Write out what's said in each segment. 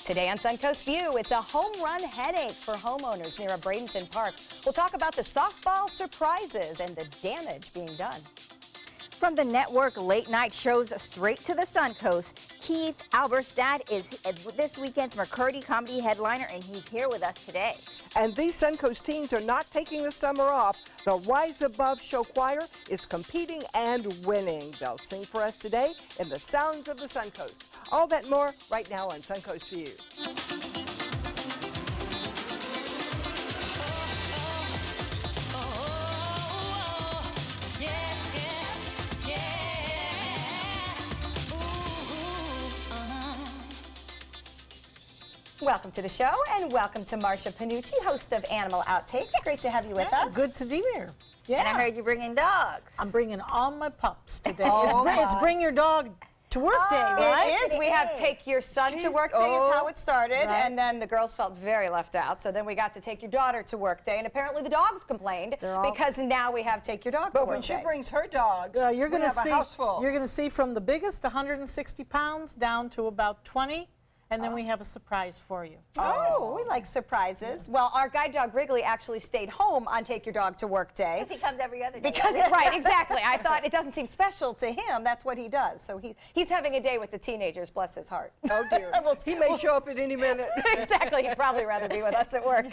Today on Suncoast View, it's a home run headache for homeowners near a Bradenton park. We'll talk about the softball surprises and the damage being done. From the network late night shows straight to the Suncoast, Keith Alberstadt is this weekend's McCurdy comedy headliner, and he's here with us today. And these Suncoast teens are not taking the summer off. The Rise Above Show Choir is competing and winning. They'll sing for us today in the sounds of the Suncoast. All that and more right now on Suncoast View. Welcome to the show, and welcome to Marsha Panucci, host of Animal Outtakes. Great to have you with us. Good to be here. Yeah. And I heard you're bringing dogs. I'm bringing all my pups today. Oh, it's bring your dog to work day, right? It is. We have Take Your Son to Work Day is how it started, Right. and then the girls felt very left out, so then we got to Take Your Daughter to Work Day, and apparently the dogs complained because now we have Take Your Dog to But Work when she Day. brings her dogs, You're we going to have see. a house full. You're going to see from the biggest, 160 pounds, down to about 20, and then we have a surprise for you. Oh, we like surprises. Well, our guide dog Wrigley actually stayed home on Take Your Dog to Work Day. Because he comes every other day. Because, right, exactly. I thought it doesn't seem special to him. That's what he does. So he's having a day with the teenagers, bless his heart. Oh, dear. He may show up at any minute. Exactly. He'd probably rather be with us at work.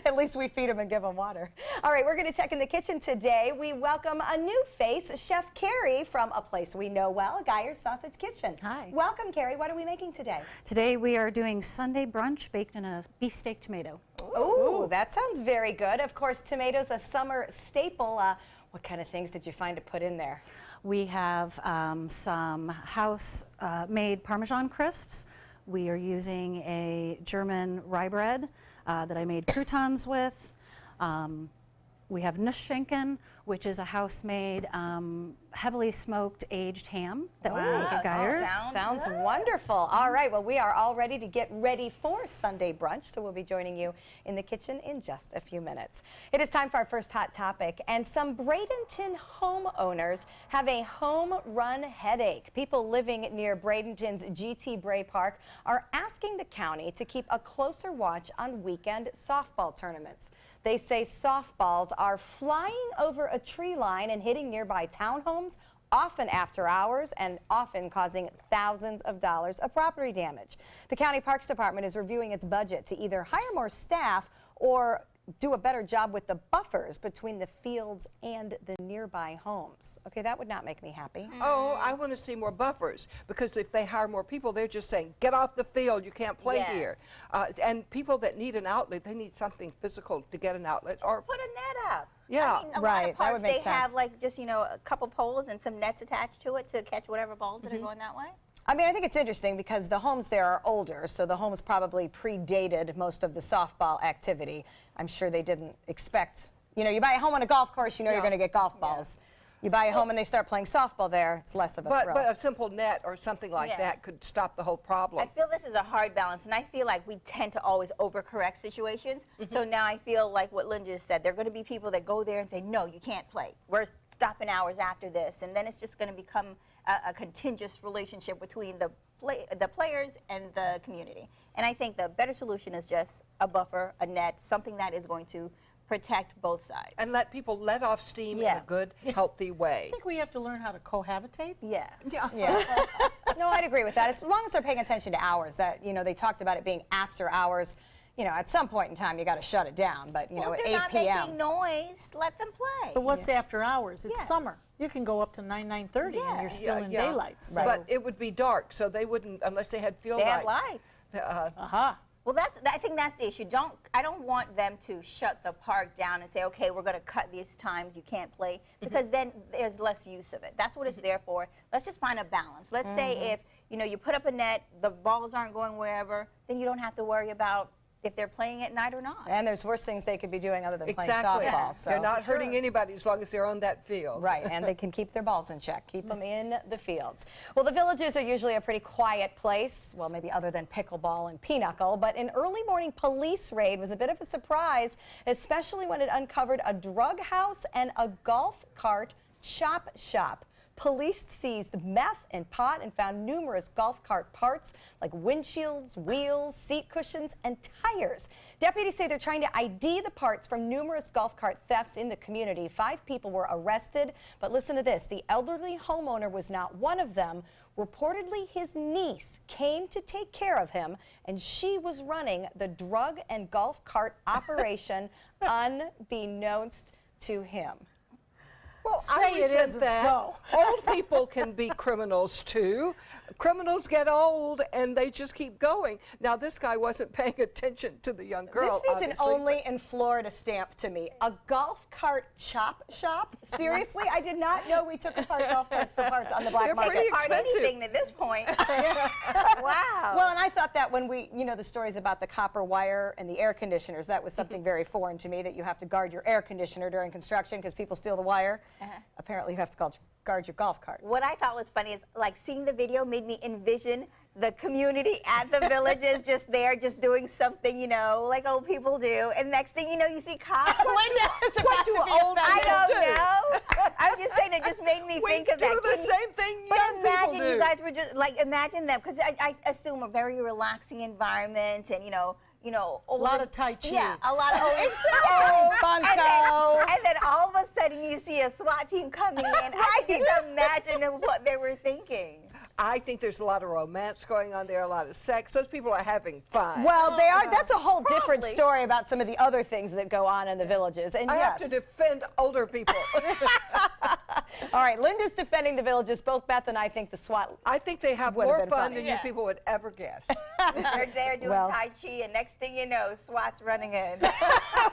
At least we feed him and give him water. All right, we're going to check in the kitchen today. We welcome a new face, Chef Carrie, from a place we know well, Geyer's Sausage Kitchen. Hi. Welcome, Carrie. What are we making today? Today we are doing Sunday brunch baked in a beefsteak tomato. Ooh, that sounds very good. Of course, tomatoes, a summer staple. What kind of things did you find to put in there? We have some house-made Parmesan crisps. We are using a German rye bread that I made croutons with. We have Nussschinken, which is a house-made, heavily smoked aged ham that we make at Geyer's. Sounds wonderful. All right, well, we are all ready to get ready for Sunday brunch, so we'll be joining you in the kitchen in just a few minutes. It is time for our first hot topic, and some Bradenton homeowners have a home run headache. People living near Bradenton's GT Bray Park are asking the county to keep a closer watch on weekend softball tournaments. They say softballs are flying over a tree line and hitting nearby townhomes, often after hours, and often causing thousands of dollars of property damage. The County Parks Department is reviewing its budget to either hire more staff or do a better job with the buffers between the fields and the nearby homes. Okay, that would not make me happy. Oh, I want to see more buffers, because if they hire more people, they're just saying, get off the field, you can't play here. And people that need an outlet, they need something physical to get an outlet. Or Put a net up. Yeah. I mean, a lot Right, of that would parks, make they sense. have like just, a couple poles and some nets attached to it to catch whatever balls that are going that way. I mean, I think it's interesting because the homes there are older, so the homes probably predated most of the softball activity. I'm sure they didn't expect, you buy a home on a golf course, you're going to get golf balls. You buy a home and they start playing softball there, it's less of a thrill. But a simple net or something like that could stop the whole problem. I feel this is a hard balance, and I feel like we tend to always overcorrect situations. So now I feel like what Lynn just said, there are going to be people that go there and say, no, you can't play. We're stopping hours after this, and then it's just going to become a contentious relationship between the players and the community. And I think the better solution is just a buffer, a net, something that is going to protect both sides. And let people let off steam in a good, healthy way. I think we have to learn how to cohabitate. Yeah. No, I'd agree with that. As long as they're paying attention to hours, that, they talked about it being after hours. At some point in time, you got to shut it down. But, Well, at if 8 they're not p.m. making noise, let them play. But what's after hours? It's Yeah. summer. You can go up to 9:30 and you're still in daylight. So. But it would be dark, so they wouldn't, unless they had field They lights. have lights. Aha. Well, I think that's the issue. I don't want them to shut the park down and say, okay, we're going to cut these times you can't play, because then there's less use of it. That's what it's there for. Let's just find a balance. Let's say if you put up a net, the balls aren't going wherever, then you don't have to worry about if they're playing at night or not. And there's worse things they could be doing other than playing Exactly. softball. So. They're not hurting anybody as long as they're on that field. Right, and they can keep their balls in check, keep them in the fields. Well, the Villages are usually a pretty quiet place, well, maybe other than pickleball and pinochle, but an early morning police raid was a bit of a surprise, especially when it uncovered a drug house and a golf cart chop shop. Police seized meth and pot and found numerous golf cart parts like windshields, wheels, seat cushions, and tires. Deputies say they're trying to ID the parts from numerous golf cart thefts in the community. 5 people were arrested, but listen to this. The elderly homeowner was not one of them. Reportedly, his niece came to take care of him, and she was running the drug and golf cart operation unbeknownst to him. Well, Say I always it said isn't that so. old people can be criminals too. Criminals get old and they just keep going. Now, this guy wasn't paying attention to the young girl. This needs an obviously, only in Florida stamp to me. A golf cart chop shop? Seriously? I did not know we took apart golf carts for parts on the black They're market. pretty Part expensive. anything at this point. Wow. Well, and I thought that when we, you know, the stories about the copper wire and the air conditioners, that was something very foreign to me, that you have to guard your air conditioner during construction because people steal the wire. Apparently, you have to guard your golf cart. What I thought was funny is, like, seeing the video made me envision the community at the villages just there, just doing something, you know, like old people do. And next thing you know, you see cops. Linda is about to be old offended. I people don't know. I'm just saying, it just made me we think of do that. the Can you- same thing But young people imagine do. you guys were just, like, imagine them, because I assume a very relaxing environment, and, you know, A lot of Tai Chi. Yeah, a lot of Oh, bunko. And then all of a sudden you see a SWAT team coming in. I can just imagine what they were thinking. I think there's a lot of romance going on there, a lot of sex. Those people are having fun. Well, they are. That's a whole different Probably. story about some of the other things that go on in the villages. And I yes. have to defend older people. All right, Linda's defending the villages. Both Beth and I think the SWAT. I think they have Would've more been fun funny. than Yeah. you people would ever guess. They're there doing Well. Tai Chi, and next thing you know, SWAT's running in.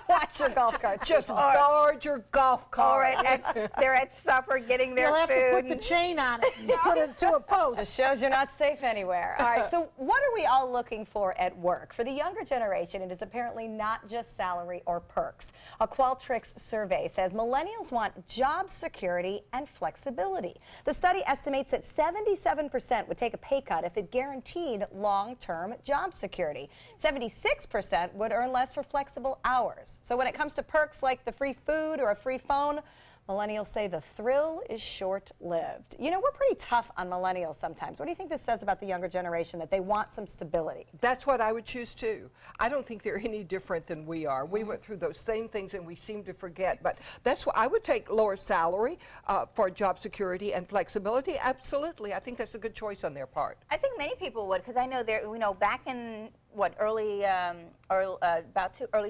Watch your golf carts. Just guard your golf Or cart. they're at supper getting their You'll have food. to put the chain on it and put it to a It post. shows you're not safe anywhere. All right, so what are we all looking for at work? For the younger generation, it is apparently not just salary or perks. A Qualtrics survey says millennials want job security and flexibility. The study estimates that 77% would take a pay cut if it guaranteed long-term job security. 76% would earn less for flexible hours. So when it comes to perks like the free food or a free phone, millennials say the thrill is short-lived. You know, we're pretty tough on millennials sometimes. What do you think this says about the younger generation, that they want some stability? That's what I would choose too. I don't think they're any different than we are. We went through those same things and we seem to forget. But that's what I would take: lower salary for job security and flexibility. Absolutely. I think that's a good choice on their part. I think many people would, because I know there, you know, back in early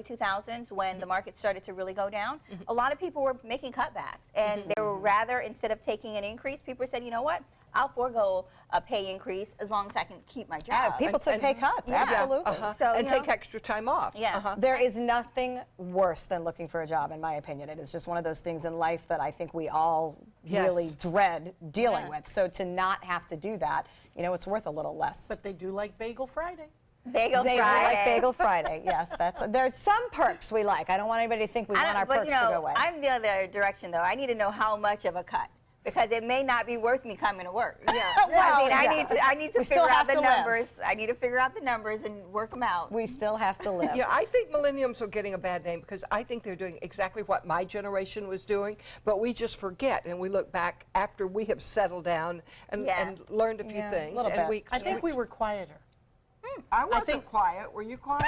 2000s, when the market started to really go down, a lot of people were making cutbacks, and they were rather, instead of taking an increase, people said, you know what, I'll forego a pay increase as long as I can keep my job. People took pay cuts, Yeah. absolutely. So, and you take know, extra time off. Yeah. There is nothing worse than looking for a job, in my opinion. It is just one of those things in life that I think we all Yes. really dread dealing Yeah. with. So to not have to do that, you know, it's worth a little less. But they do like Bagel Friday. Bagel They Friday. like Bagel Friday. Yes, there's some perks we like. I don't want anybody to think we want our but perks you know, to go away. I'm the other direction, though. I need to know how much of a cut, because it may not be worth me coming to work. Yeah. Well, I yeah. need to We still figure have out the to live. numbers. I need to figure out the numbers and work them out. We still have to live. Yeah, I think millennials are getting a bad name because I think they're doing exactly what my generation was doing, but we just forget and we look back after we have settled down and, Yeah. and learned a few Yeah, things. little and bit. we I think we were quieter. I wasn't think- quiet. Were you quiet?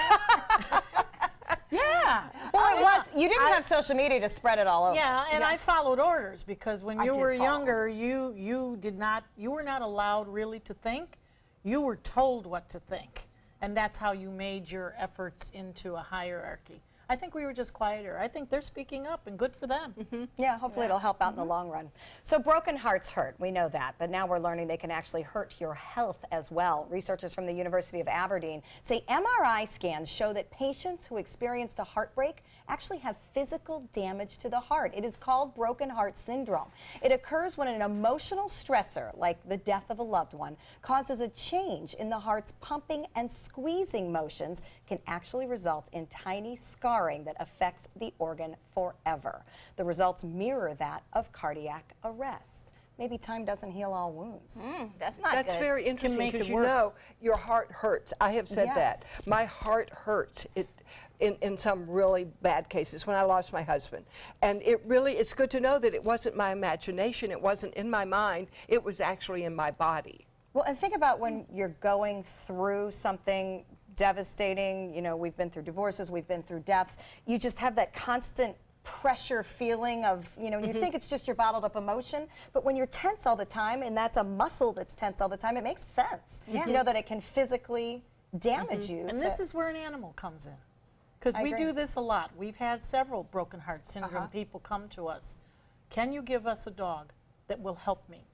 Yeah. Well, it was. You didn't have social media to spread it all over. Yeah, and I followed orders, because when I you did were follow. younger, you were not allowed really to think. You were told what to think, and that's how you made your efforts into a hierarchy. I think we were just quieter. I think they're speaking up, and good for them. Yeah, hopefully it'll help out in the long run. So broken hearts hurt, we know that, but now we're learning they can actually hurt your health as well. Researchers from the University of Aberdeen say MRI scans show that patients who experienced a heartbreak actually have physical damage to the heart. It is called broken heart syndrome. It occurs when an emotional stressor, like the death of a loved one, causes a change in the heart's pumping and squeezing motions, can actually result in tiny scarring that affects the organ forever. The results mirror that of cardiac arrest. maybe time doesn't heal all wounds. That's not That's good. very interesting make because it you worse. know your heart hurts. I have said that. Yes. My heart hurts in some really bad cases when I lost my husband. And it's good to know that it wasn't my imagination, it wasn't in my mind, it was actually in my body. Well, and think about when you're going through something devastating. You know, we've been through divorces, we've been through deaths. You just have that constant pressure feeling of, you know, you think it's just your bottled up emotion, but when you're tense all the time, and that's a muscle that's tense all the time, it makes sense. You know, that it can physically damage you. And this is where an animal comes in. Because I we agree. do this a lot. We've had several broken heart syndrome people come to us. Can you give us a dog that will help me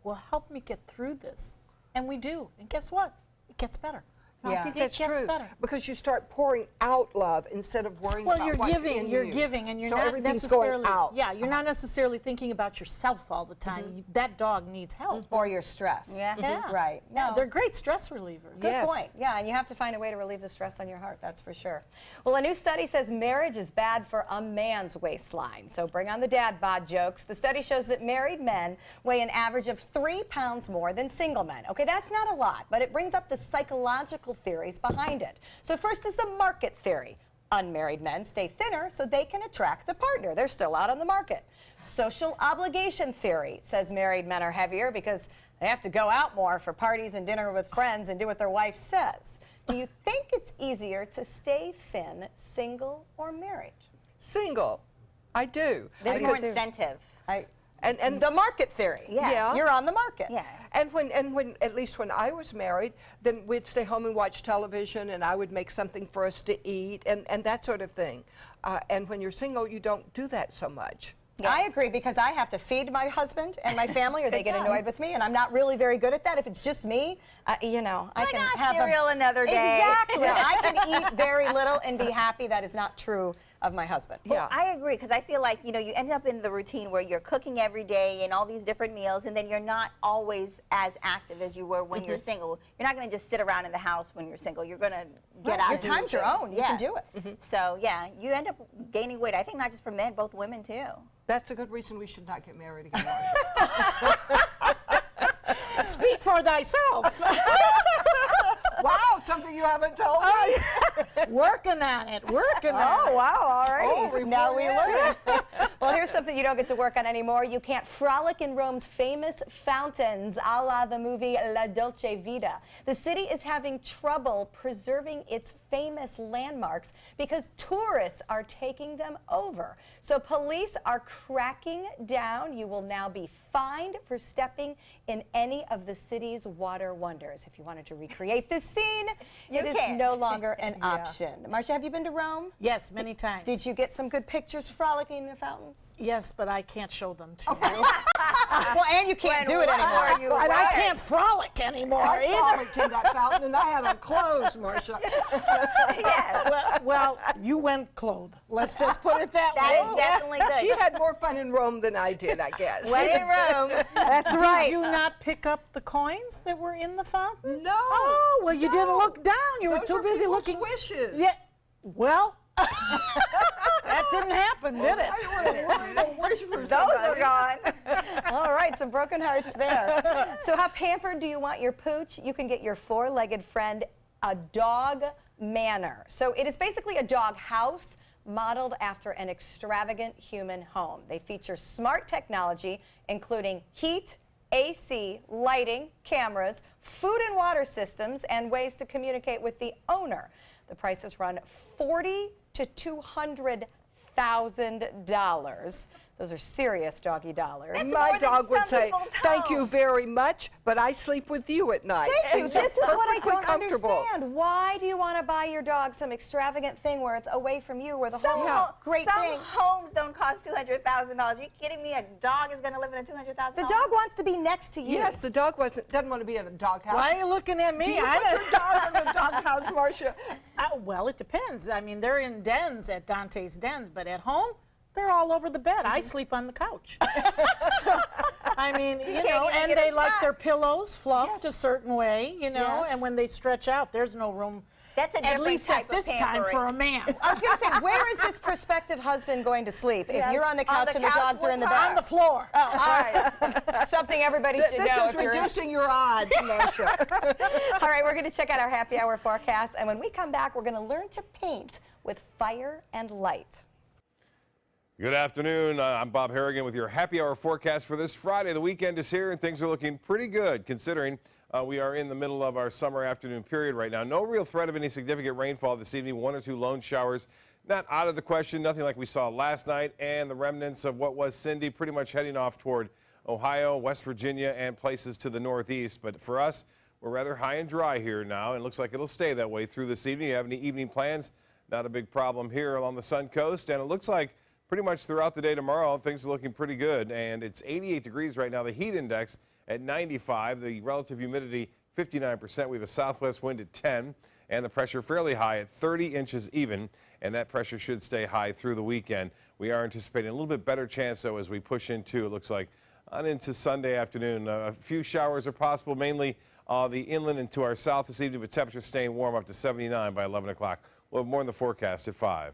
get through this? And we do. And guess what? It gets better. I think It that's gets true better. because you start pouring out love instead of worrying Well, about you're what's giving, in you're you. giving, and you're So not everything's necessarily, going out. yeah, you're not necessarily thinking about yourself all the time. That dog needs help. or your stress. Yeah. Yeah. Right. Yeah, No. they're great stress relievers. Good Yes. point. Yeah, and you have to find a way to relieve the stress on your heart, that's for sure. Well, a new study says marriage is bad for a man's waistline. So bring on the dad bod jokes. The study shows that married men weigh an average of 3 pounds more than single men. Okay, that's not a lot, but it brings up the psychological theories behind it. So first is the market theory. Unmarried men stay thinner so they can attract a partner. They're still out on the market. Social obligation theory says married men are heavier because they have to go out more for parties and dinner with friends and do what their wife says. Do you think it's easier to stay thin, single or married? Single, I do. There's more Because- incentive. and The market theory. Yeah. You're on the market. Yeah. And when at least when I was married, then we'd stay home and watch television, and I would make something for us to eat, and that sort of thing. And when you're single, you don't do that so much. I agree because I have to feed my husband and my family or they get annoyed with me, and I'm not really very good at that. If it's just me, you know, I can not have cereal another day. Exactly. I can eat very little and be happy. That is not true of my husband. Yeah. I agree because I feel like, you know, you end up in the routine where you're cooking every day and all these different meals, and then you're not always as active as you were when you're single. You're not going to just sit around in the house when you're single. You're going to get out. Your and do time's your things. own. You can do it. So yeah, you end up gaining weight. I think not just for men, both women too. That's a good reason we should not get married again, Marcia. Speak for thyself. Wow, something you haven't told me. Working on it, working on Oh, it. wow, all right. Oh, Now we report learn. Well, here's something you don't get to work on anymore. You can't frolic in Rome's famous fountains, a la the movie La Dolce Vita. The city is having trouble preserving its famous landmarks because tourists are taking them over. So police are cracking down. You will now be fined for stepping in any of the city's water wonders. If you wanted to recreate this scene, You it is can't. no longer an option. Marcia, have you been to Rome? Yes, many times. Did you get some good pictures frolicking in the fountains? Yes, but I can't show them to you. Well, and you can't do it anymore. And I can't frolic anymore I either. frolicked in that fountain, and I had on clothes, Marcia. Well, you went clothed. Let's just put it that That way. is definitely good. She had more fun in Rome than I did, I guess. When in Rome. That's Did you not pick up the coins that were in the fountain? No. Oh, well, you didn't look down. You were Those too were busy people's looking. wishes. Yeah. Well, that didn't happen, did it? Those are gone. All right, some broken hearts there. So how pampered do you want your pooch? You can get your four-legged friend a dog manor. So it is basically a dog house modeled after an extravagant human home. They feature smart technology, including heat, AC, lighting, cameras, food and water systems, and ways to communicate with the owner. The prices run $40,000 to $200,000. Those are serious doggy dollars. That's My more than dog would some say, people's thank you house." very much, but I sleep with you at night. Thank you. And This so is what I perfectly don't comfortable. understand. Why do you want to buy your dog some extravagant thing where it's away from you, where the Some, whole ho- great some thing? homes don't cost $200,000. You kidding me? A dog is going to live in a $200,000. The dog wants to be next to you. Yes, the dog doesn't want to be in a doghouse. Why are you looking at me? Do you I put don't- your dog in a doghouse, Marcia? Well, it depends. I mean, they're in dens at Dante's Dens, but at home, they're all over the bed. I sleep on the couch. So, I mean, you know, even and get a they like spot. their pillows fluffed a certain way, you know, Yes. and when they stretch out, there's no room. That's a At different least type at this of time pampering. for a man. I was going to say, where is this prospective husband going to sleep? If Yes, you're on the couch and the couch dogs are in the with her. bed? On the floor. Oh, all right. Something everybody should This know is if you're in. reducing your odds, Marcia. All right, we're going to check out our happy hour forecast, and when we come back, we're going to learn to paint with fire and light. Good afternoon. I'm Bob Harrigan with your happy hour forecast for this Friday. The weekend is here and things are looking pretty good considering we are in the middle of our summer afternoon period right now. No real threat of any significant rainfall this evening. 1 or 2 lone showers. Not out of the question. Nothing like we saw last night, and the remnants of what was Cindy pretty much heading off toward Ohio, West Virginia, and places to the northeast. But for us, we're rather high and dry here now, and it looks like it'll stay that way through this evening. You have any evening plans? Not a big problem here along the Suncoast, and it looks like pretty much throughout the day tomorrow, things are looking pretty good, and it's 88 degrees right now. The heat index at 95, the relative humidity 59%. We have a southwest wind at 10, and the pressure fairly high at 30 inches even, and that pressure should stay high through the weekend. We are anticipating a little bit better chance, though, as we push into, it looks like, on into Sunday afternoon. A few showers are possible, mainly the inland and to our south this evening, but temperatures staying warm up to 79 by 11 o'clock. We'll have more in the forecast at 5.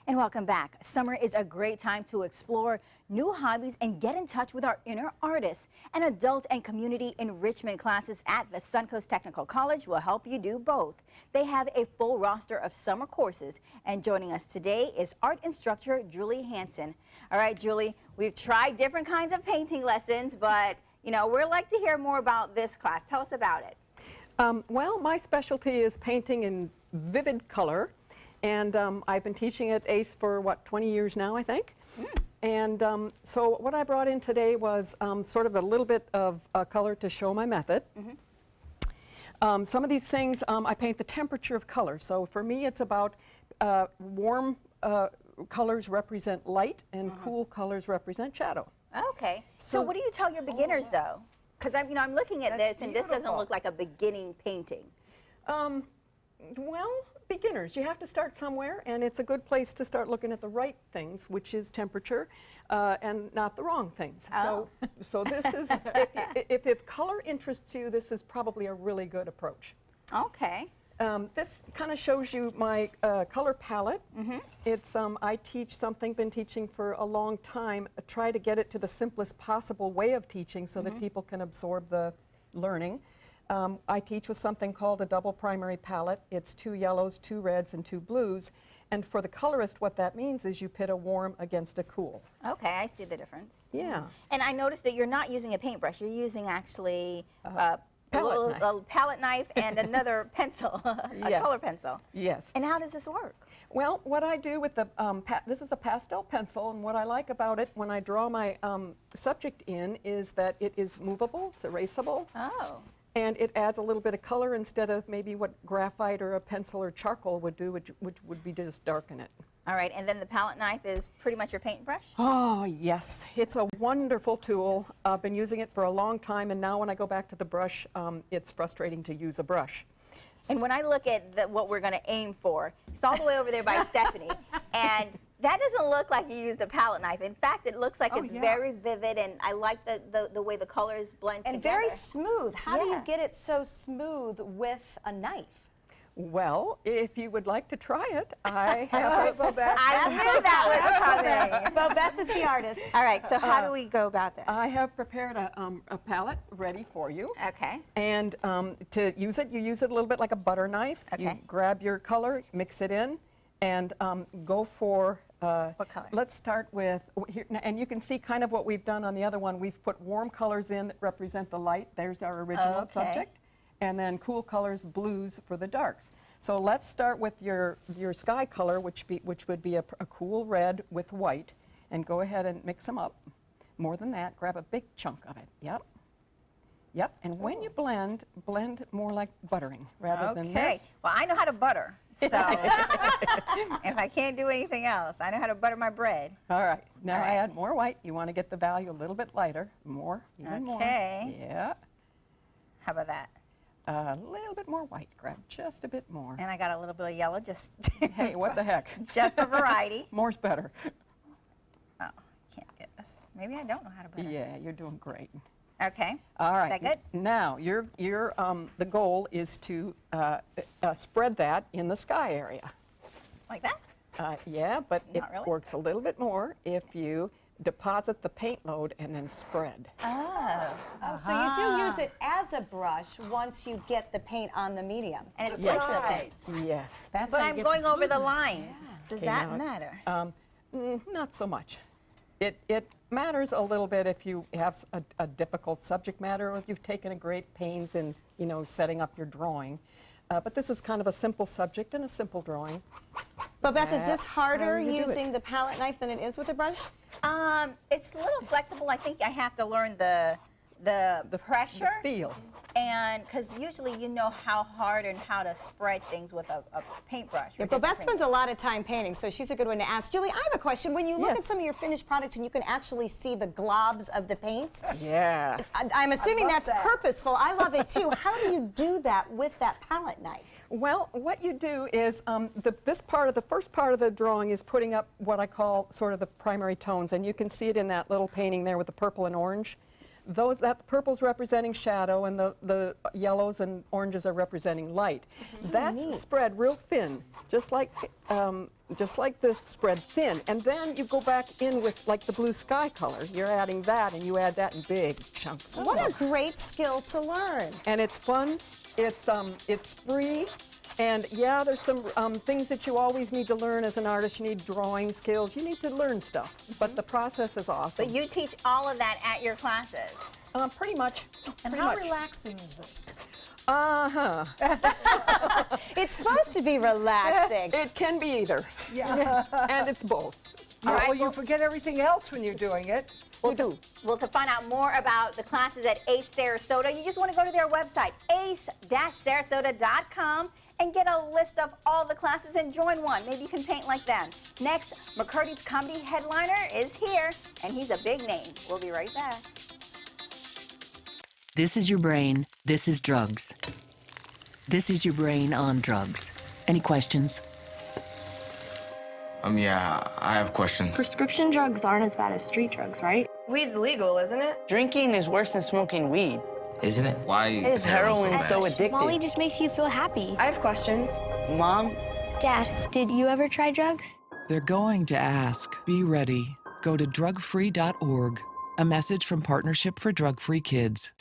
And welcome back. Summer is a great time to explore new hobbies and get in touch with our inner artists. And adult and community enrichment classes at the Suncoast Technical College will help you do both. They have a full roster of summer courses. And joining us today is art instructor Julie Hansen. All right, Julie, we've tried different kinds of painting lessons, but we'd like to hear more about this class. Tell us about it. Well, my specialty is painting in vivid color. And I've been teaching at ACE for, 20 years now, I think. And so what I brought in today was sort of a little bit of color to show my method. Some of these things, I paint the temperature of color. So for me, it's about warm colors represent light and cool colors represent shadow. Okay. So what do you tell your beginners, though? Because I'm looking at this, and this doesn't look like a beginning painting. Well, beginners, you have to start somewhere, and it's a good place to start looking at the right things, which is temperature, and not the wrong things. Oh. So this is, if color interests you, this is probably a really good approach. Okay. This kind of shows you my color palette. It's I teach something, been teaching for a long time, try to get it to the simplest possible way of teaching so that people can absorb the learning. I teach with something called a double primary palette. It's 2 yellows, 2 reds, and 2 blues. And for the colorist, what that means is you pit a warm against a cool. Okay, I see the difference. Yeah. And I noticed that you're not using a paintbrush. You're using actually a palette knife and another pencil, a Yes. color pencil. Yes. And how does this work? Well, what I do with the, this is a pastel pencil, and what I like about it when I draw my subject in is that it is movable, it's erasable. Oh. And it adds a little bit of color instead of maybe what graphite or a pencil or charcoal would do, which would be just darken it. All right, and then the palette knife is pretty much your paintbrush? Oh, yes. It's a wonderful tool. I've been using it for a long time, and now when I go back to the brush, it's frustrating to use a brush. And when I look at what we're going to aim for, it's all the way over there by Stephanie, and that doesn't look like you used a palette knife. In fact, it looks like it's very vivid, and I like the way the colors blend And together. very smooth. How do you Yeah. get it so smooth with a knife? Well, if you would like to try it, I have I knew that was coming. Well, Beth is the artist. All right, so how do we go about this? I have prepared a palette ready for you. Okay. And to use it, you use it a little bit like a butter knife. You Okay. grab your color, mix it in, and go for What color? Let's start with, here, and you can see kind of what we've done on the other one. We've put warm colors in that represent the light. There's our original Okay. subject. And then cool colors, blues for the darks. So let's start with your sky color, which would be a cool red with white, and go ahead and mix them up. More than that, grab a big chunk of it. Yep. Yep. And when you blend more like buttering rather than Okay. this. Well, I know how to butter. So if I can't do anything else, I know how to butter my bread. All right. Now All right. add more white. You want to get the value a little bit lighter. More, even more. Okay. Yeah. How about that? A little bit more white. Grab just a bit more. And I got a little bit of yellow just Hey, what the heck? just for variety. More's better. Oh, can't get this. Maybe I don't know how to butter. Yeah, you're doing great. Okay. All right. Is that good? Now, the goal is to spread that in the sky area. Like that? Yeah, but it Not really. works a little bit more if you deposit the paint load and then spread. Oh. Oh, so you do use it as a brush once you get the paint on the medium. And it's That's interesting. Yes. That's But how you I'm get going over the smoothness. lines. Does Okay, that now, matter? Not so much. It matters a little bit if you have a difficult subject matter or if you've taken a great pains in, setting up your drawing. But this is kind of a simple subject and a simple drawing. But Beth, is this That's harder how you do it. using the palette knife than it is with a brush? It's a little flexible. I think I have to learn the pressure. The feel. And because usually you know how hard and how to spread things with a paintbrush. Yeah, but Beth spends a lot of time painting, so she's a good one to ask. Julie, I have a question. When you look Yes. at some of your finished products and you can actually see the globs of the paint, Yeah. I'm assuming that's purposeful. I love it too. How do you do that with that palette knife? Well, what you do is the first part of the drawing is putting up what I call sort of the primary tones, and you can see it in that little painting there with the purple and orange. That purple's representing shadow, and the yellows and oranges are representing light. That's spread real thin, just like this spread thin. And then you go back in with like the blue sky color. You're adding that, and you add that in big chunks. What a great skill to learn. And it's fun. It's free. And yeah, there's some things that you always need to learn as an artist. You need drawing skills. You need to learn stuff. But the process is awesome. But you teach all of that at your classes. Pretty much. And pretty how much. relaxing is this? Uh-huh. It's supposed to be relaxing. It can be either. Yeah. And it's both. Yeah, well, you forget everything else when you're doing it. You do. Well, to find out more about the classes at ACE Sarasota, you just want to go to their website, ace-sarasota.com, and get a list of all the classes and join one. Maybe you can paint like them. Next, McCurdy's comedy headliner is here, and he's a big name. We'll be right back. This is your brain. This is drugs. This is your brain on drugs. Any questions? Yeah, I have questions. Prescription drugs aren't as bad as street drugs, right? Weed's legal, isn't it? Drinking is worse than smoking weed. Isn't it? Why Is heroin so addictive? Molly just makes you feel happy. I have questions. Mom? Dad, did you ever try drugs? They're going to ask. Be ready. Go to drugfree.org. A message from Partnership for Drug-Free Kids.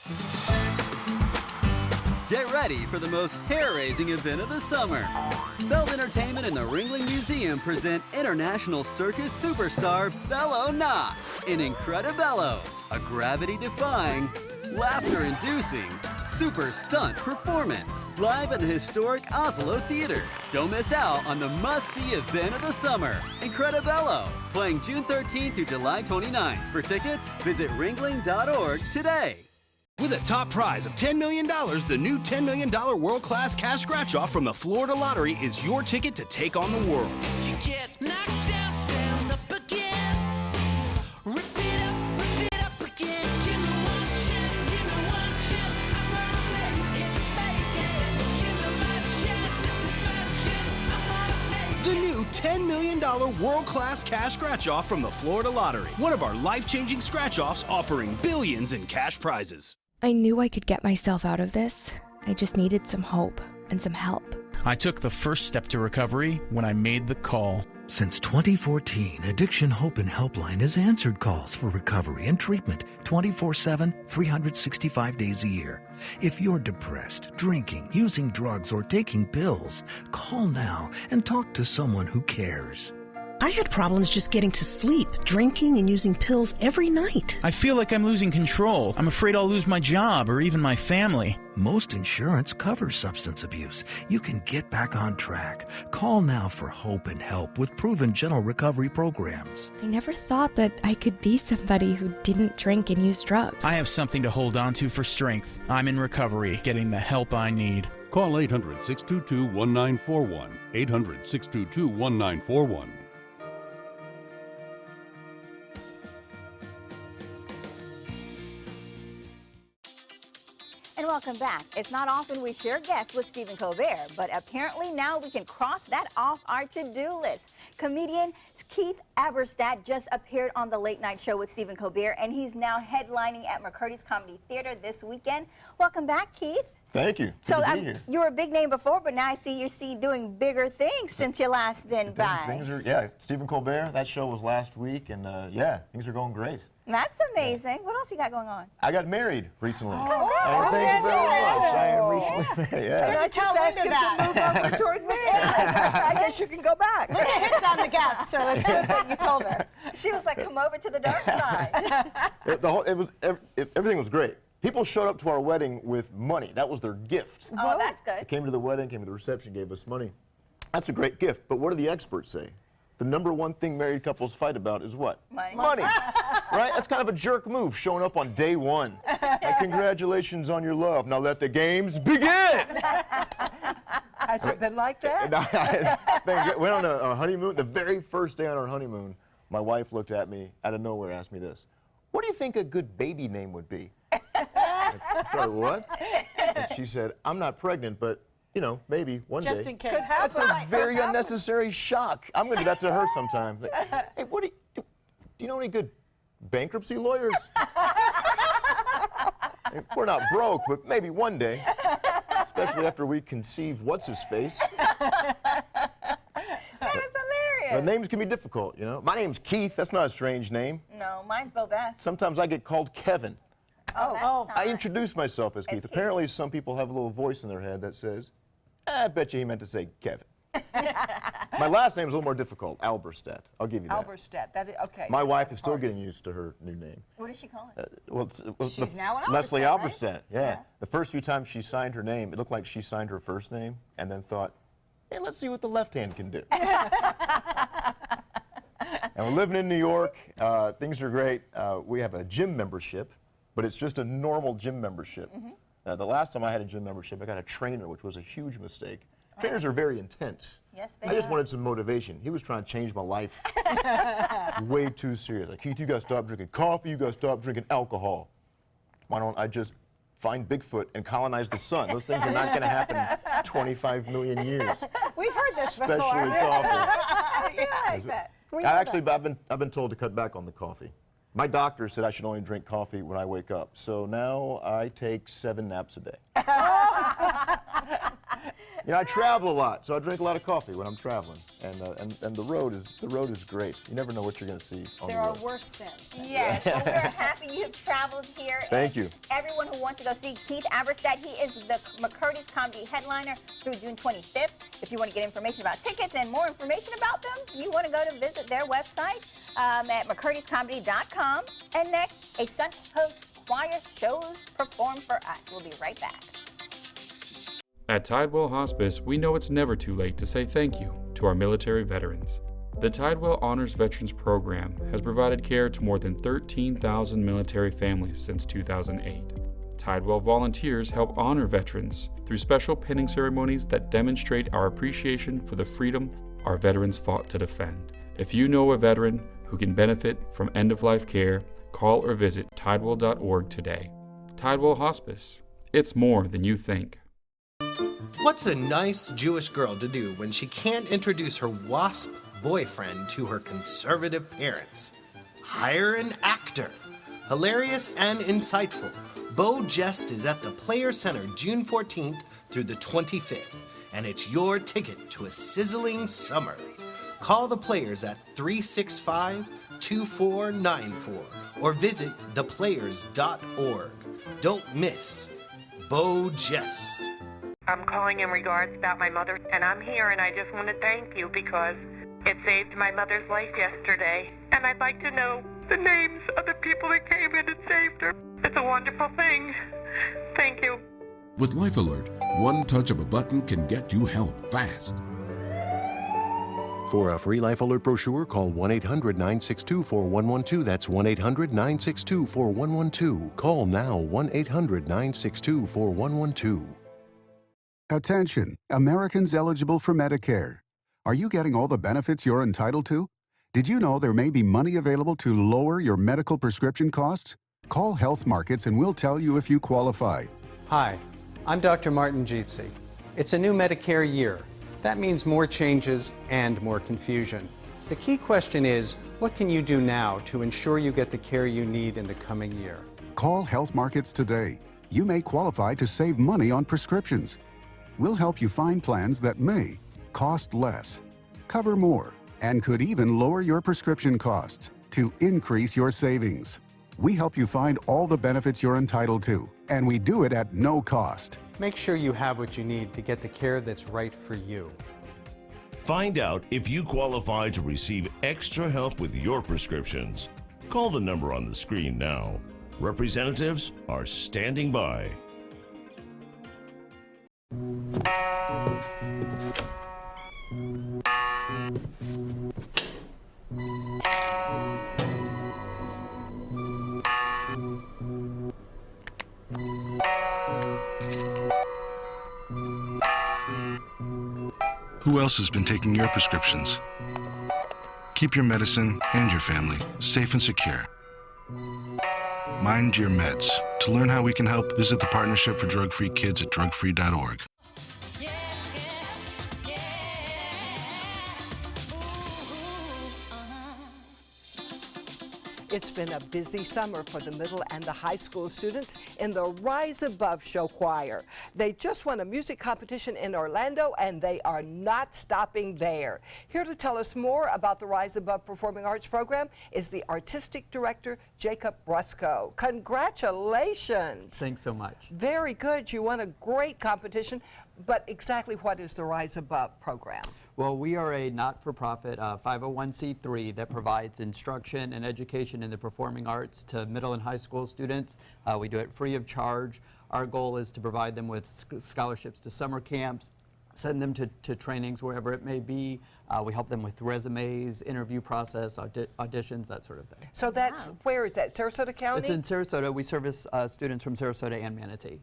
Get ready for the most hair-raising event of the summer. Belt Entertainment and the Ringling Museum present international circus superstar Bello Knott in Incredibello, a gravity-defying, laughter-inducing, super stunt performance live at the historic Oslo Theater. Don't miss out on the must-see event of the summer, Incredibello, playing June 13th through July 29th. For tickets, visit ringling.org today. With a top prize of $10 million, the new $10 million world-class cash scratch-off from the Florida Lottery is your ticket to take on the world. If you get knocked down, stand up again. Rip it up again. Give me one chance, give me one chance. I'm gonna make it. Give me my chance, this is my chance. I'm gonna take it. The new $10 million world-class cash scratch-off from the Florida Lottery. One of our life-changing scratch-offs offering billions in cash prizes. I knew I could get myself out of this. I just needed some hope and some help. I took the first step to recovery when I made the call. Since 2014, Addiction Hope and Helpline has answered calls for recovery and treatment 24/7, 365 days a year. If you're depressed, drinking, using drugs, or taking pills, call now and talk to someone who cares. I had problems just getting to sleep, drinking and using pills every night. I feel like I'm losing control. I'm afraid I'll lose my job or even my family. Most insurance covers substance abuse. You can get back on track. Call now for hope and help with proven gentle recovery programs. I never thought that I could be somebody who didn't drink and use drugs. I have something to hold on to for strength. I'm in recovery, getting the help I need. Call 800-622-1941. 800-622-1941. And welcome welcome back. It's not often we share guests with Stephen Colbert, but apparently now we can cross that off our to-do list. Comedian Keith Aberstadt just appeared on the Late Night Show with Stephen Colbert, and he's now headlining at McCurdy's Comedy Theater this weekend. Welcome back, Keith. Thank you. So Good to be here. you were a big name before, but now I see you're doing bigger things since you last been by. Things are, yeah, Stephen Colbert, that show was last week, and yeah, things are going great. That's amazing. What else you got going on? I got married recently. Oh, thank you very much. I am recently married. Yeah. And I just asked him to move over toward me. I guess you can go back. Linda hits on the guests, so it's good that you told her. She was like, come over to the dark side. Everything was great. People showed up to our wedding with money. That was their gift. Oh, that's good. They came to the wedding, came to the reception, gave us money. That's a great gift, but what do the experts say? The #1 thing married couples fight about is what? Money. Money. Right? That's kind of a jerk move, showing up on day one. Like, congratulations on your love. Now let the games begin. Has it been like that? Went on a honeymoon. The very first day on our honeymoon, my wife looked at me out of nowhere, asked me this: "What do you think a good baby name would be?" Sorry, what? And she said, "I'm not pregnant, but you know, maybe one day." Just in case. That's a very unnecessary shock. I'm going to do that to her sometime. Like, hey, do you know any good bankruptcy lawyers? We're not broke, but maybe one day, especially after we conceive what's-his-face. That is hilarious. The names can be difficult, you know. My name's Keith. That's not a strange name. No, mine's Bo Beth. Sometimes I get called Kevin. Oh, I introduce myself as Keith. Apparently, some people have a little voice in their head that says, I bet you he meant to say Kevin. My last name is a little more difficult, Alberstadt. I'll give you that. Alberstadt. That is, okay. My wife is still getting used to her new name. What does she call it? She's now an Leslie Alberstadt, Alberstadt, yeah. The first few times she signed her name, it looked like she signed her first name and then thought, hey, let's see what the left hand can do. And we're living in New York. Things are great. We have a gym membership, but it's just a normal gym membership. The last time I had a gym membership, I got a trainer, which was a huge mistake. Trainers are very intense. Yes, they I just are. wanted some motivation. He was trying to change my life. Way too serious. Like, Keith, you got to stop drinking coffee. You got to stop drinking alcohol. Why don't I just find Bigfoot and colonize the sun? Those things are not going to happen in 25 million years. We've heard this before. Especially coffee. I like that. I've been told to cut back on the coffee. My doctor said I should only drink coffee when I wake up. So now I take 7 naps a day. You know, I travel a lot, so I drink a lot of coffee when I'm traveling, and the road is great. You never know what you're going to see on There the are road. worse sins. Yes, well, we're happy you have traveled here. Thank and you. Everyone who wants to go see Keith Aberstadt, he is the McCurdy's comedy headliner through June 25th. If you want to get information about tickets and more information about them, you want to go to visit their website at mccurdyscomedy.com. And next, a Suncoast choir shows perform for us. We'll be right back. At Tidewell Hospice, we know it's never too late to say thank you to our military veterans. The Tidewell Honors Veterans Program has provided care to more than 13,000 military families since 2008. Tidewell volunteers help honor veterans through special pinning ceremonies that demonstrate our appreciation for the freedom our veterans fought to defend. If you know a veteran who can benefit from end-of-life care, call or visit tidewell.org today. Tidewell Hospice. It's more than you think. What's a nice Jewish girl to do when she can't introduce her WASP boyfriend to her conservative parents? Hire an actor. Hilarious and insightful, Bo Jest is at the Players Center June 14th through the 25th, and it's your ticket to a sizzling summer. Call the Players at 365-2494 or visit theplayers.org. Don't miss Bo Jest. I'm calling in regards about my mother, and I'm here, and I just want to thank you because it saved my mother's life yesterday, and I'd like to know the names of the people that came in and saved her. It's a wonderful thing. Thank you. With Life Alert, one touch of a button can get you help fast. For a free Life Alert brochure, call 1-800-962-4112. That's 1-800-962-4112. Call now, 1-800-962-4112. Attention, Americans eligible for Medicare. Are you getting all the benefits you're entitled to? Did you know there may be money available to lower your medical prescription costs? Call Health Markets and we'll tell you if you qualify. Hi, I'm Dr. Martin Jeetsi. It's a new Medicare year. That means more changes and more confusion. The key question is, what can you do now to ensure you get the care you need in the coming year? Call Health Markets today. You may qualify to save money on prescriptions. We'll help you find plans that may cost less, cover more, and could even lower your prescription costs to increase your savings. We help you find all the benefits you're entitled to, and we do it at no cost. Make sure you have what you need to get the care that's right for you. Find out if you qualify to receive extra help with your prescriptions. Call the number on the screen now. Representatives are standing by. Who else has been taking your prescriptions? Keep your medicine and your family safe and secure. Mind your meds. To learn how we can help, visit the Partnership for Drug-Free Kids at drugfree.org. It's been a busy summer for the middle and the high school students in the Rise Above Show Choir. They just won a music competition in Orlando, and they are not stopping there. Here to tell us more about the Rise Above Performing Arts program is the artistic director, Jacob Brusco. Congratulations. Thanks so much. Very good. You won a great competition, but exactly what is the Rise Above program? Well, we are a not-for-profit 501c3 that provides instruction and education in the performing arts to middle and high school students. We do it free of charge. Our goal is to provide them with scholarships to summer camps, send them to trainings wherever it may be. We help them with resumes, interview process, auditions, that sort of thing. So that's, where is that, Sarasota County? It's in Sarasota. We service students from Sarasota and Manatee.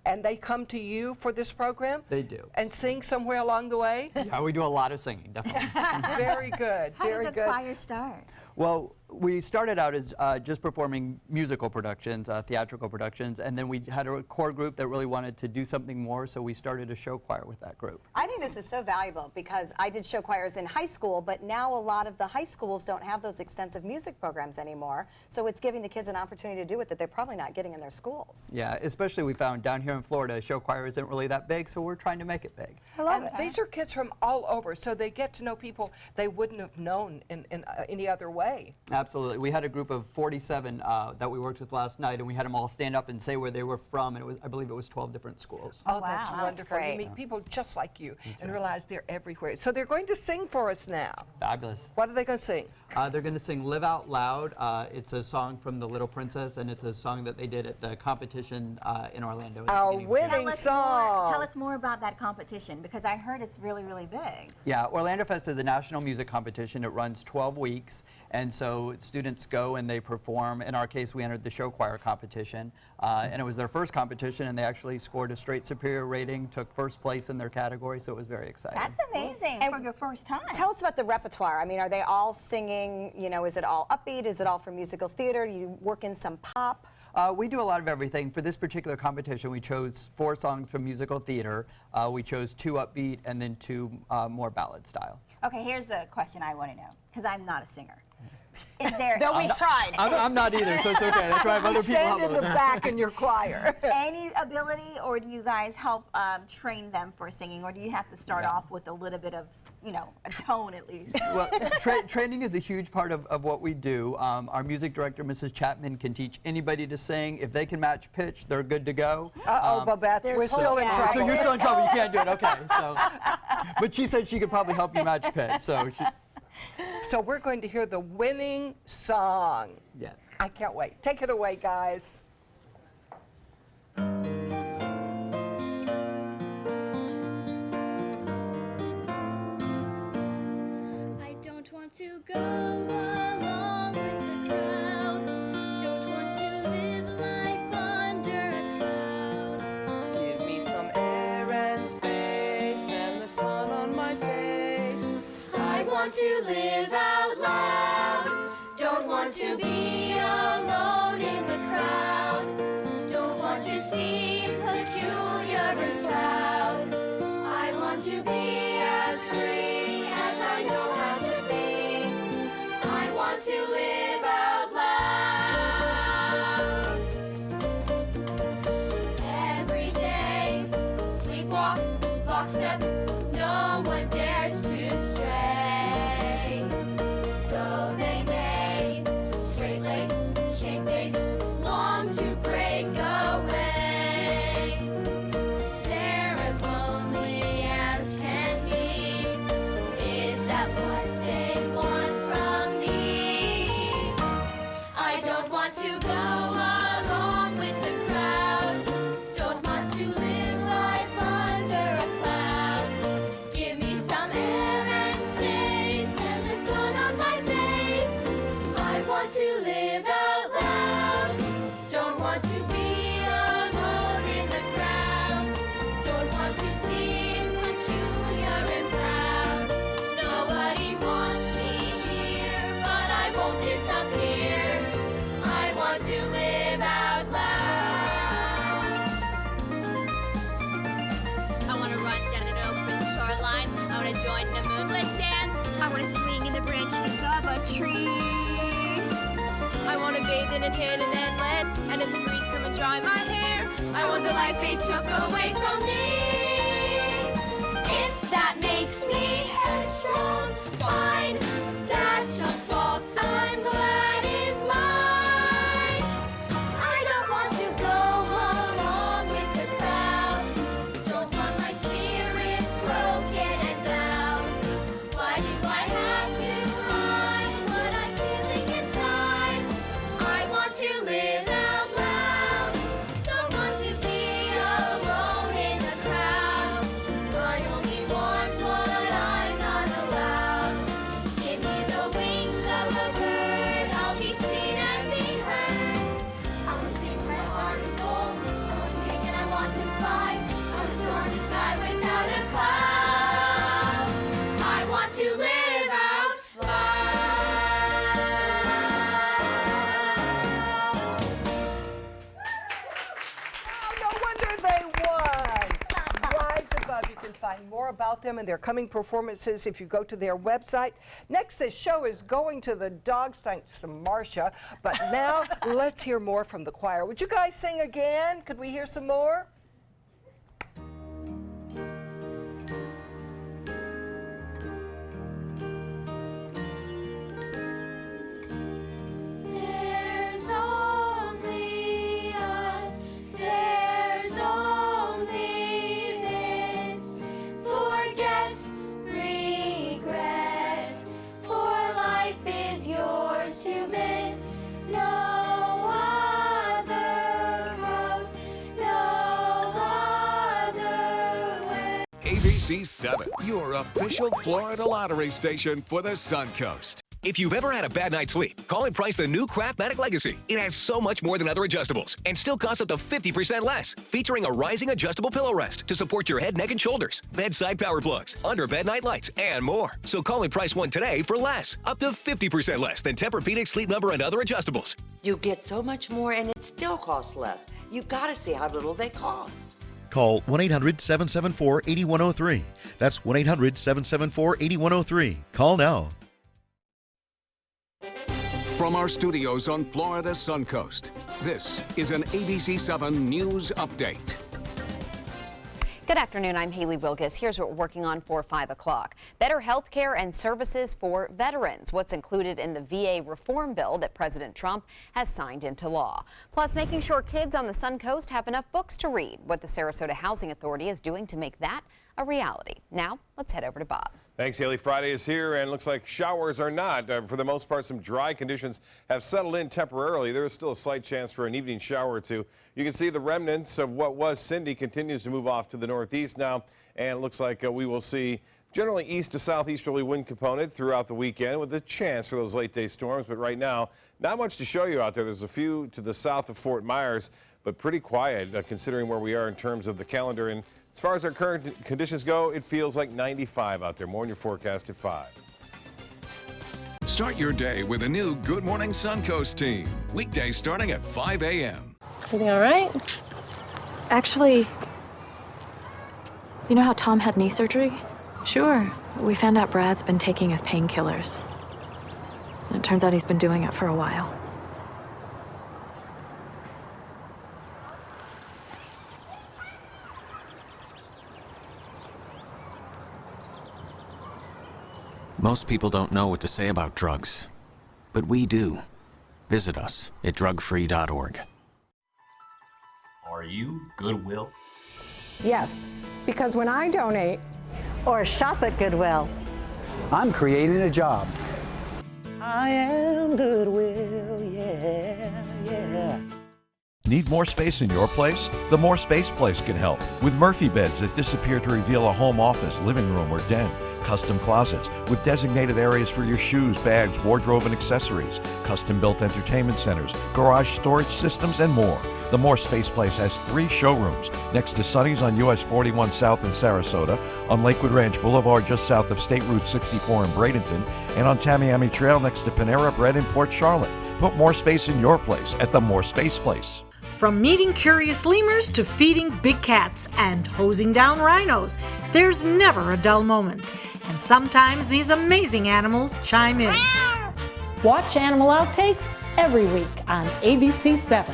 And they come to you for this program? They do. And sing somewhere along the way? Yeah, we do a lot of singing, definitely. Very good, very good. How did the choir start? Well, we started out as just performing musical productions, theatrical productions, and then we had a core group that really wanted to do something more, so we started a show choir with that group. I think this is so valuable because I did show choirs in high school, but now a lot of the high schools don't have those extensive music programs anymore, so it's giving the kids an opportunity to do it that they're probably not getting in their schools. Yeah, especially we found down here in Florida, show choir isn't really that big, so we're trying to make it big. I love it. These are kids from all over, so they get to know people they wouldn't have known in any other way. Absolutely. We had a group of 47 that we worked with last night, and we had them all stand up and say where they were from, and it was, I believe it was 12 different schools. Oh, that's wonderful. You meet people just like you and realize they're everywhere. So they're going to sing for us now. Fabulous. What are they going to sing? They're going to sing Live Out Loud. It's a song from The Little Princess, and it's a song that they did at the competition in Orlando. Our winning song. Tell us more about that competition, because I heard it's really, really big. Yeah, Orlando Fest is a national music competition. It runs 12 weeks, and so students go and they perform. In our case, we entered the show choir competition, and it was their first competition, and they actually scored a straight superior rating, took first place in their category, so it was very exciting. That's amazing for your first time. Tell us about the repertoire. I mean, are they all singing, you know, is it all upbeat? Is it all for musical theater? Do you work in some pop? We do a lot of everything. For this particular competition, we chose 4 songs from musical theater. We chose 2 upbeat and then 2 more ballad style. Okay, here's the question I want to know, because I'm not a singer. Is there? Though we've tried. I'm not either, so it's okay. That's why I have other people Stand in the back in your choir. Any ability, or do you guys help train them for singing, or do you have to start off with a little bit of, you know, a tone at least? Well, training is a huge part of what we do. Our music director, Mrs. Chapman, can teach anybody to sing. If they can match pitch, they're good to go. Uh-oh, Babette, we're still in trouble. So you're still in trouble. You can't do it. Okay. So, but she said she could probably help you match pitch. So we're going to hear the winning song. Yes. I can't wait. Take it away, guys. I don't want to go along with the crowd. Don't want to live life under a cloud. Give me some air and space and the sun on my face. I want to live out loud. Don't want to be alone in the crowd. Don't want to seem peculiar. and proud. I want to be as free as I know how to be. I want to live out loud. Every day, sleepwalk, lockstep, no one dares to stray. Though they may, straight-laced, shamefaced, long to break away. They're as lonely as can be. Is that what they want from me? I don't want to go along with the crowd. Don't want to live life under a cloud. Give me some air and space and the sun on my face. I want to live out loud. Don't want to be alone in the crowd. Don't want to seem peculiar and proud. Nobody wants me here, but I won't disappear. I want to live out loud. I want to run down an open shoreline. I want to join the moonlit dance. I want to swing in the branches of a tree. I want to bathe in a hidden inlet and in the breeze come and dry my hair. I want the life they took away from me. If that makes me headstrong, fine. That's a fault I'm glad is mine. I don't want to go along with the crowd. Don't want my spirit broken and bound. Why do I have to hide what I'm feeling inside? I want to live out loud. Don't want to be alone in the crowd. I only want what I'm not allowed. Give me the wings of a bird. I'll be seen and be heard. I want to sing my heart is full. I want to sing and I want to fly. I want to soar in the sky without a cloud. I want to live out No wonder they won. Rise Above. You can find more about them and their coming performances if you go to their website. Next, the show is going to the dogs, thanks to Marcia. But now, let's hear more from the choir. Would you guys sing again? Could we hear some more? There's only us, there's only this. Forget, regret, for life is yours to miss. No other road, no other way. ABC 7, your official Florida lottery station for the Suncoast. If you've ever had a bad night's sleep, call and price the new Craftmatic Legacy. It has so much more than other adjustables and still costs up to 50% less. Featuring a rising adjustable pillow rest to support your head, neck, and shoulders, bedside power plugs, under-bed night lights, and more. So call and price one today for less, up to 50% less than Tempur-Pedic, Sleep Number, and other adjustables. You get so much more and it still costs less. You've got to see how little they cost. Call 1-800-774-8103. That's 1-800-774-8103. Call now. From our studios on Florida's Suncoast, this is an ABC 7 News Update. Good afternoon, I'm Haley Wilgus. Here's what we're working on for 5 o'clock. Better health care and services for veterans. What's included in the VA reform bill that President Trump has signed into law. Plus, making sure kids on the Suncoast have enough books to read. What the Sarasota Housing Authority is doing to make that a reality. Now, let's head over to Bob. Thanks, Haley. Friday is here, and looks like showers are not. For the most part, some dry conditions have settled in temporarily. There is still a slight chance for an evening shower or two. You can see the remnants of what was Cindy continues to move off to the northeast now, and it looks like we will see generally east to southeasterly wind component throughout the weekend with a chance for those late day storms. But right now, not much to show you out there. There's a few to the south of Fort Myers, but pretty quiet considering where we are in terms of the calendar. And as far as our current conditions go, it feels like 95 out there. More in your forecast at 5. Start your day with a new Good Morning Suncoast team. Weekdays starting at 5 a.m. Everything all right? Actually, You know how Tom had knee surgery? Sure. We found out Brad's been taking his painkillers. And it turns out he's been doing it for a while. Most people don't know what to say about drugs, but we do. Visit us at drugfree.org. Are you Goodwill? Yes, because when I donate or shop at Goodwill, I'm creating a job. I am Goodwill, yeah. Need more space in your place? The More Space Place can help with Murphy beds that disappear to reveal a home office, living room, or den. Custom closets with designated areas for your shoes, bags, wardrobe, and accessories. Custom-built entertainment centers, garage storage systems, and more. The More Space Place has 3 showrooms next to Sunny's on US 41 South in Sarasota, on Lakewood Ranch Boulevard just south of State Route 64 in Bradenton, and on Tamiami Trail next to Panera Bread in Port Charlotte. Put more space in your place at the More Space Place. From meeting curious lemurs to feeding big cats and hosing down rhinos, there's never a dull moment. And sometimes these amazing animals chime in. Watch Animal Outtakes every week on ABC7.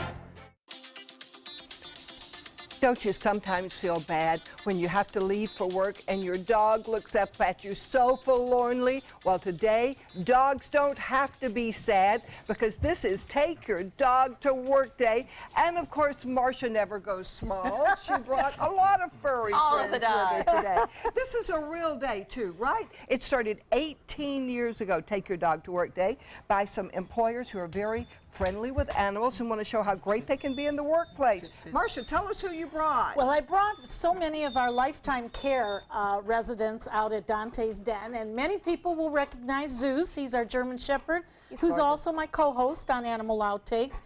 Don't you sometimes feel bad when you have to leave for work and your dog looks up at you so forlornly? Well, today, dogs don't have to be sad because this is Take Your Dog to Work Day. And of course, Marcia never goes small. She brought a lot of furry friends with her today. This is a real day too, right? It started 18 years ago, Take Your Dog to Work Day, by some employers who are very friendly with animals and want to show how great they can be in the workplace. Marcia, tell us who you brought. Well, I brought so many of our Lifetime Care residents out at Dante's Den, and many people will recognize Zeus. He's our German Shepherd, who's also my co-host on Animal Outtakes.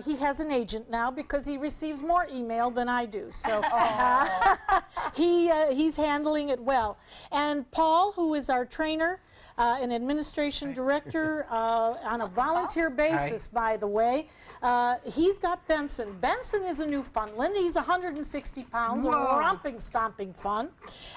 He has an agent now because he receives more email than I do, so he's handling it well. And Paul, who is our trainer, an administration director on a volunteer basis, by the way. He's got Benson. Benson is a Newfoundland. He's 160 pounds, a romping, stomping fun.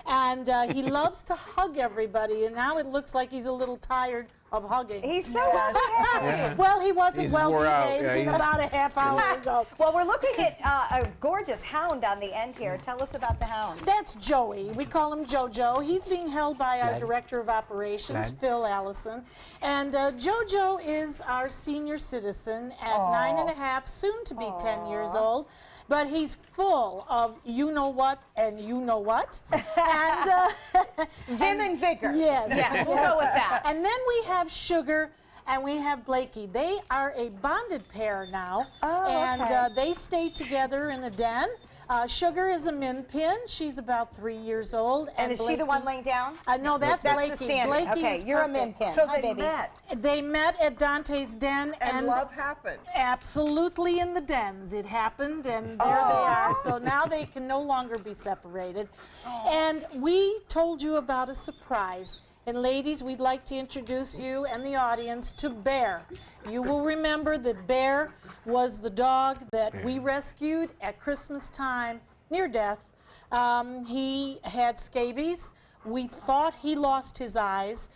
And he loves to hug everybody, and now it looks like he's a little tired of hugging. He's so well behaved. Well, he wasn't well behaved in about a half hour ago. Well, we're looking at a gorgeous hound on the end here. Tell us about the hound. That's Joey. We call him Jojo. He's being held by our Director of Operations, Phil Allison. And Jojo is our senior citizen at 9.5, soon to be 10 years old. But he's full of you-know-what and you-know-what. And vim and vigor. Yes. Yeah, we'll go with that. And then we have Sugar and we have Blakey. They are a bonded pair now. And they stay together in a den. Sugar is a min pin. She's about 3 years old. And is Blakey, she the one laying down? No, that's Blakey. The standard. Blakey okay, you're perfect. a min pin. So Hi, they baby. met. They met at Dante's Den. And love happened. Absolutely in the dens. It happened, and there they are. So now they can no longer be separated. And we told you about a surprise. And ladies, we'd like to introduce you and the audience to Bear. You will remember that Bear was the dog that we rescued at Christmas time, near death. He had scabies. We thought he lost his eyes.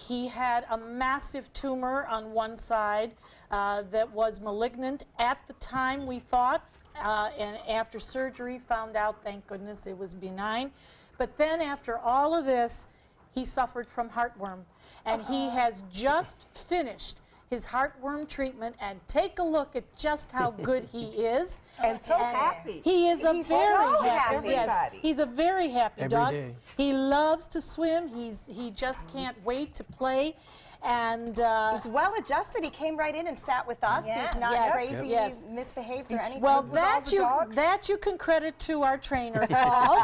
He had a massive tumor on one side that was malignant at the time, we thought, and after surgery found out, thank goodness, it was benign. But then after all of this, he suffered from heartworm, and he has just finished his heartworm treatment, and take a look at just how good he is. And so happy. He is He's very so happy. Yes, happy. he's a very happy Every dog. day. He loves to swim. He just can't wait to play. And he's well adjusted. He came right in and sat with us. Yeah. He's not Yes. crazy, Yes. misbehaved or anything. well, that you can credit to our trainer, Paul,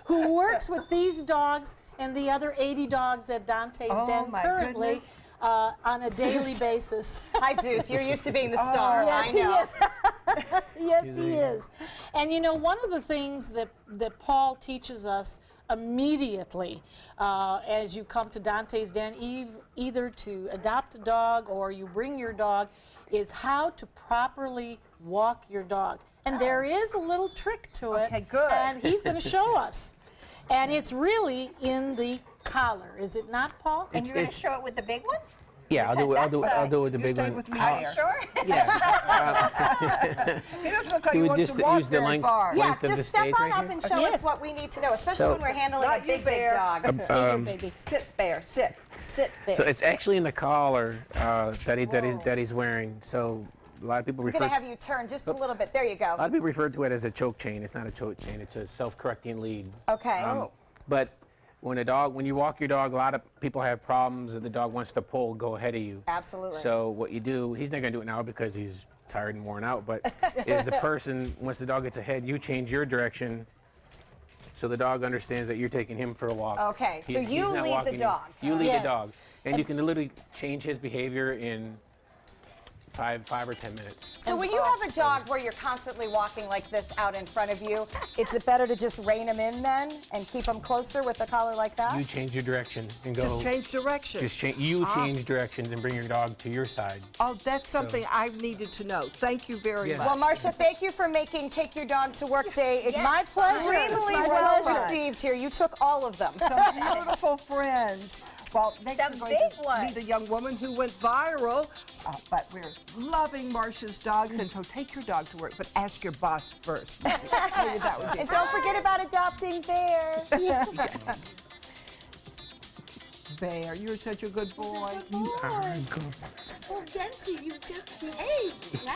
who works with these dogs and the other 80 dogs at Dante's Den currently on a daily basis. Hi, Zeus. You're used to being the star. Yes, I know. he is. Yes, he is. And you know, one of the things that Paul teaches us immediately as you come to Dante's Den, either to adopt a dog or you bring your dog, is how to properly walk your dog. And there is a little trick to it. Okay, good. And he's going to show us. And it's really in the collar, is it not, Paul? And you're going to show it with the big one? Yeah, I'll do it. I'll do it with the big one. With me Are you sure? Yeah. He doesn't look like Do he we wants just to walk use the very length? far. Yeah, Length of the just step stage on right up here? and show us what we need to know, especially So- when we're handling a Not you, big Bear. dog. Sit here, baby. Sit, Bear. Sit. Sit, Bear. So it's actually in the collar that he's wearing. So a lot of people I'm refer. going to have you turn just a little bit. There you go. A lot of people refer to it as a choke chain. It's not a choke chain. It's a self-correcting lead. Okay. But when you walk your dog, a lot of people have problems that the dog wants to pull, go ahead of you. Absolutely. So what you do, he's not going to do it now because he's tired and worn out, but is the person, once the dog gets ahead, you change your direction so the dog understands that you're taking him for a walk. Okay, so He's you not lead the walking dog. You lead Yes. the dog. And you can literally change his behavior in 5 or 10 minutes. So when you have a dog where you're constantly walking like this out in front of you, is it better to just rein him in then and keep him closer with a collar like that? You change your direction and go. Just change direction. Just change directions and bring your dog to your side. Oh, that's something I needed to know. Thank you very much. Well, Marcia, thank you for making Take Your Dog to Work Day. It's My pleasure. extremely It's my well pleasure. received here. You took all of them. Some beautiful friends. Well, next Some we're going big to ones. meet a young woman who went viral, but we're loving Marcia's dogs, and so take your dog to work, but ask your boss first. Maybe that would be And don't forget about adopting Bear. Bear, you're such a good boy. You are good. Oh, Dency, you just behaved.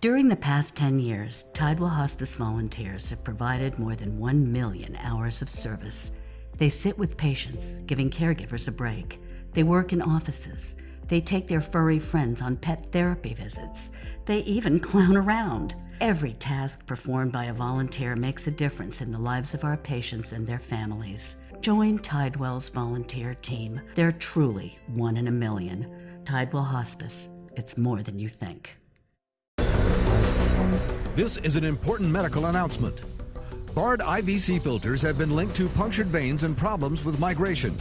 During the past 10 years, Tidewell Hospice volunteers have provided more than 1 million hours of service. They sit with patients, giving caregivers a break. They work in offices. They take their furry friends on pet therapy visits. They even clown around. Every task performed by a volunteer makes a difference in the lives of our patients and their families. Join Tidewell's volunteer team. They're truly 1 in a million. Tidewell Hospice. It's more than you think. This is an important medical announcement. Bard IVC filters have been linked to punctured veins and problems with migration.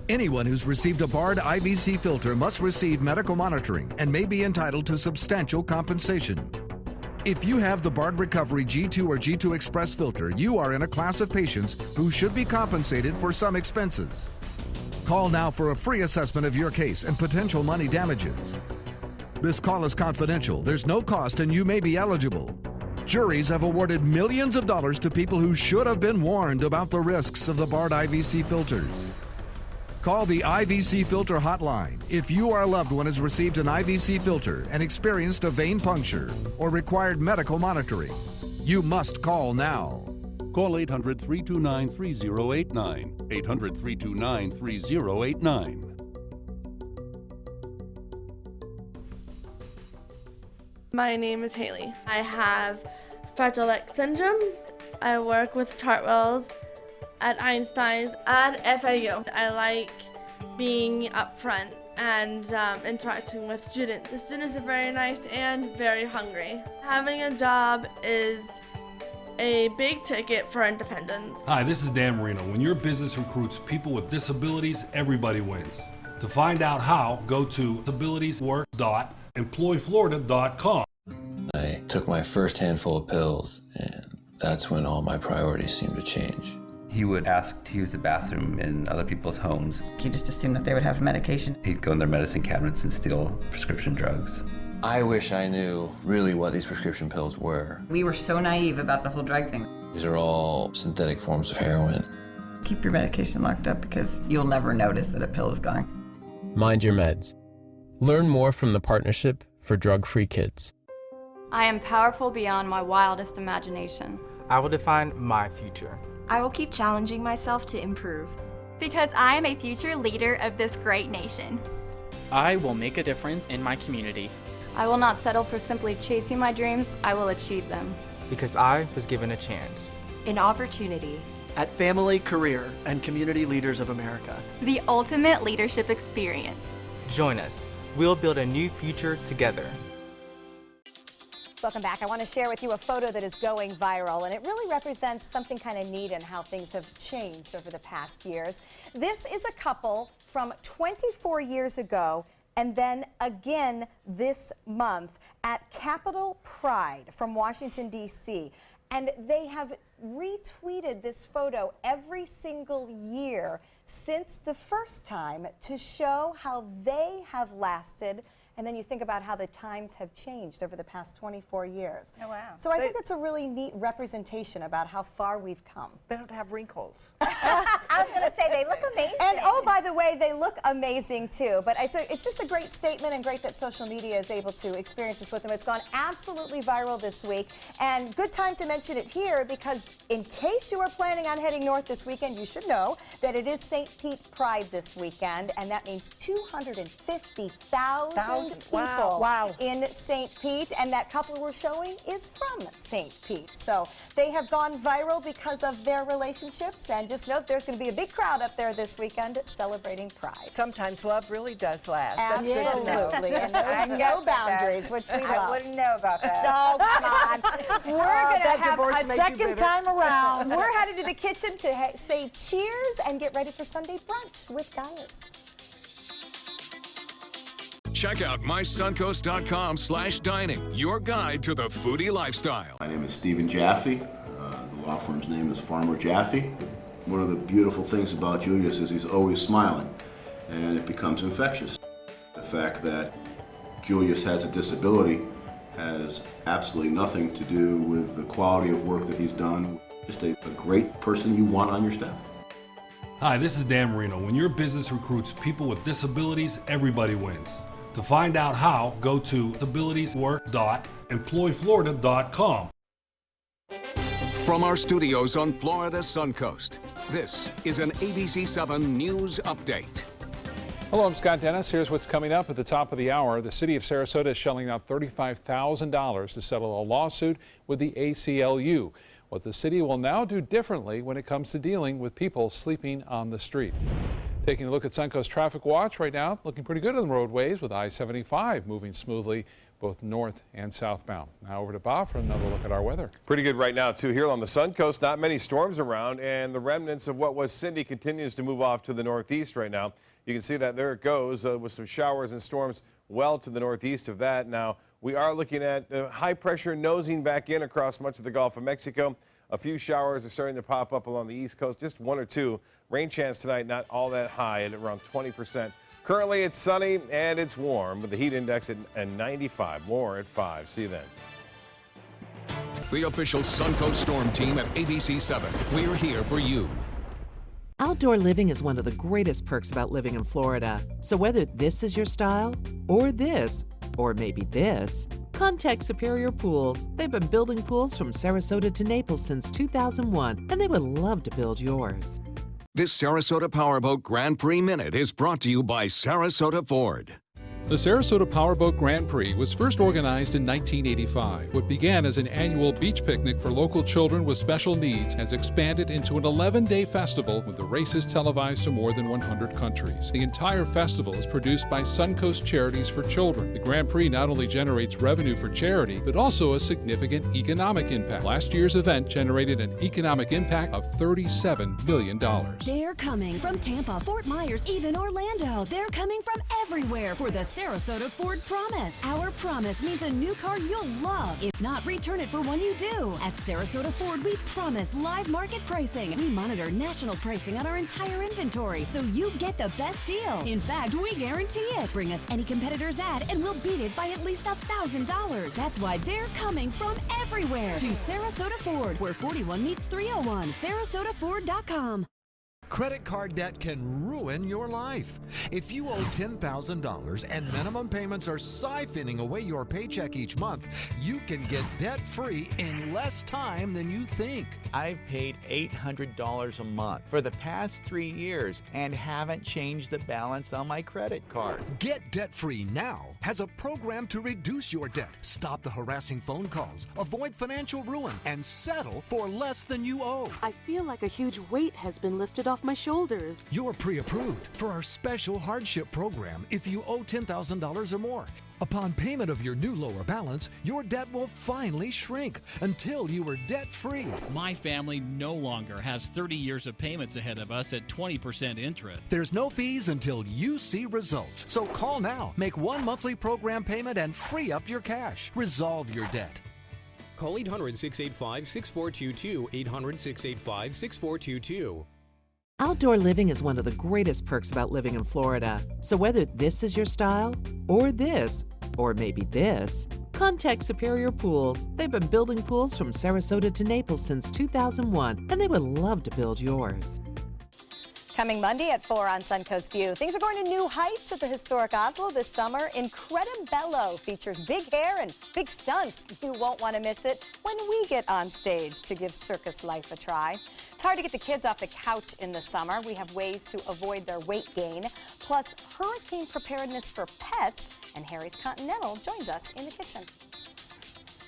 Anyone who's received a Bard IVC filter must receive medical monitoring and may be entitled to substantial compensation. If you have the Bard Recovery G2 or G2 Express filter, you are in a class of patients who should be compensated for some expenses. Call now for a free assessment of your case and potential money damages. This call is confidential. There's no cost and you may be eligible. Juries have awarded millions of dollars to people who should have been warned about the risks of the Bard IVC filters. Call the IVC Filter Hotline if you or a loved one has received an IVC filter and experienced a vein puncture or required medical monitoring. You must call now. Call 800-329-3089. 800-329-3089. My name is Haley. I have Fragile X syndrome. I work with Chartwells at Einstein's and FAU. I like being up front and interacting with students. The students are very nice and very hungry. Having a job is a big ticket for independence. Hi, this is Dan Marino. When your business recruits people with disabilities, everybody wins. To find out how, go to disabilitieswork.employflorida.com. I took my first handful of pills, and that's when all my priorities seemed to change. He would ask to use the bathroom in other people's homes. He just assumed that they would have medication. He'd go in their medicine cabinets and steal prescription drugs. I wish I knew really what these prescription pills were. We were so naive about the whole drug thing. These are all synthetic forms of heroin. Keep your medication locked up because you'll never notice that a pill is gone. Mind your meds. Learn more from the Partnership for Drug-Free Kids. I am powerful beyond my wildest imagination. I will define my future. I will keep challenging myself to improve. Because I am a future leader of this great nation. I will make a difference in my community. I will not settle for simply chasing my dreams, I will achieve them. Because I was given a chance. An opportunity. At Family, Career, and Community Leaders of America. The ultimate leadership experience. Join us. We'll build a new future together. Welcome back. I want to share with you a photo that is going viral, and it really represents something kind of neat and how things have changed over the past years. This is a couple from 24 years ago and then again this month at Capitol Pride from Washington, D.C. And they have retweeted this photo every single year since the first time to show how they have lasted. And then you think about how the times have changed over the past 24 years. Oh, wow. So I think that's a really neat representation about how far we've come. They don't have wrinkles. I was going to say, they look amazing. And oh, by the way, they look amazing too. But it's just a great statement, and great that social media is able to experience this with them. It's gone absolutely viral this week. And good time to mention it here, because in case you are planning on heading north this weekend, you should know that it is St. Pete Pride this weekend. And that means 250,000 people in St. Pete, and that couple we're showing is from St. Pete. So they have gone viral because of their relationships, and just note there's going to be a big crowd up there this weekend celebrating Pride. Sometimes love really does last. Absolutely, and there's no boundaries, which we love. I wouldn't know about that. Oh, come on. We're going to have a second time around. We're headed to the kitchen to say cheers and get ready for Sunday brunch with Gaius. Check out mysuncoast.com/dining, your guide to the foodie lifestyle. My name is Stephen Jaffe. The law firm's name is Farmer Jaffe. One of the beautiful things about Julius is he's always smiling, and it becomes infectious. The fact that Julius has a disability has absolutely nothing to do with the quality of work that he's done. Just a great person you want on your staff. Hi, this is Dan Marino. When your business recruits people with disabilities, everybody wins. To find out how, go to disabilitieswork.employflorida.com. From our studios on Florida's Suncoast, this is an ABC7 News Update. Hello, I'm Scott Dennis. Here's what's coming up at the top of the hour. The city of Sarasota is shelling out $35,000 to settle a lawsuit with the ACLU. What the city will now do differently when it comes to dealing with people sleeping on the street. Taking a look at Suncoast Traffic Watch right now, looking pretty good on the roadways with I-75 moving smoothly both north and southbound. Now over to Bob for another look at our weather. Pretty good right now too here on the Suncoast. Not many storms around, and the remnants of what was Cindy continues to move off to the northeast right now. You can see that there it goes with some showers and storms well to the northeast of that. Now we are looking at high pressure nosing back in across much of the Gulf of Mexico. A few showers are starting to pop up along the east coast, just one or two. Rain chance tonight not all that high at around 20%. Currently it's sunny and it's warm with the heat index at 95. More at 5. See you then. The official Suncoast Storm team at ABC7. We're here for you. Outdoor living is one of the greatest perks about living in Florida. So whether this is your style, or this, or maybe this, contact Superior Pools. They've been building pools from Sarasota to Naples since 2001, and they would love to build yours. This Sarasota Powerboat Grand Prix Minute is brought to you by Sarasota Ford. The Sarasota Powerboat Grand Prix was first organized in 1985. What began as an annual beach picnic for local children with special needs has expanded into an 11-day festival with the races televised to more than 100 countries. The entire festival is produced by Suncoast Charities for Children. The Grand Prix not only generates revenue for charity, but also a significant economic impact. Last year's event generated an economic impact of $37 million. They're coming from Tampa, Fort Myers, even Orlando. They're coming from everywhere for the Sarasota Ford Promise. Our promise means a new car you'll love. If not, return it for one you do. At Sarasota Ford, we promise live market pricing. We monitor national pricing on our entire inventory, so you get the best deal. In fact, we guarantee it. Bring us any competitor's ad, and we'll beat it by at least $1,000. That's why they're coming from everywhere to Sarasota Ford, where 41 meets 301. SarasotaFord.com. Credit card debt can ruin your life. If you owe $10,000 and minimum payments are siphoning away your paycheck each month, you can get debt-free in less time than you think. I've paid $800 a month for the past 3 years and haven't changed the balance on my credit card. Get debt-free now has a program to reduce your debt, stop the harassing phone calls, avoid financial ruin, and settle for less than you owe. I feel like a huge weight has been lifted off my shoulders. You're pre-approved for our special hardship program if you owe $10,000 or more. Upon payment of your new lower balance, your debt will finally shrink until you are debt-free. My family no longer has 30 years of payments ahead of us at 20% interest. There's no fees until you see results. So call now, make one monthly program payment, and free up your cash. Resolve your debt. Call 800-685-6422, 800-685-6422. Outdoor living is one of the greatest perks about living in Florida. So whether this is your style, or this, or maybe this, contact Superior Pools. They've been building pools from Sarasota to Naples since 2001, and they would love to build yours. Coming Monday at 4 on Suncoast View. Things are going to new heights at the historic Oslo this summer. Incredibello features big hair and big stunts. You won't want to miss it when we get on stage to give circus life a try. It's hard to get the kids off the couch in the summer. We have ways to avoid their weight gain, plus hurricane preparedness for pets, and Harry's Continental joins us in the kitchen.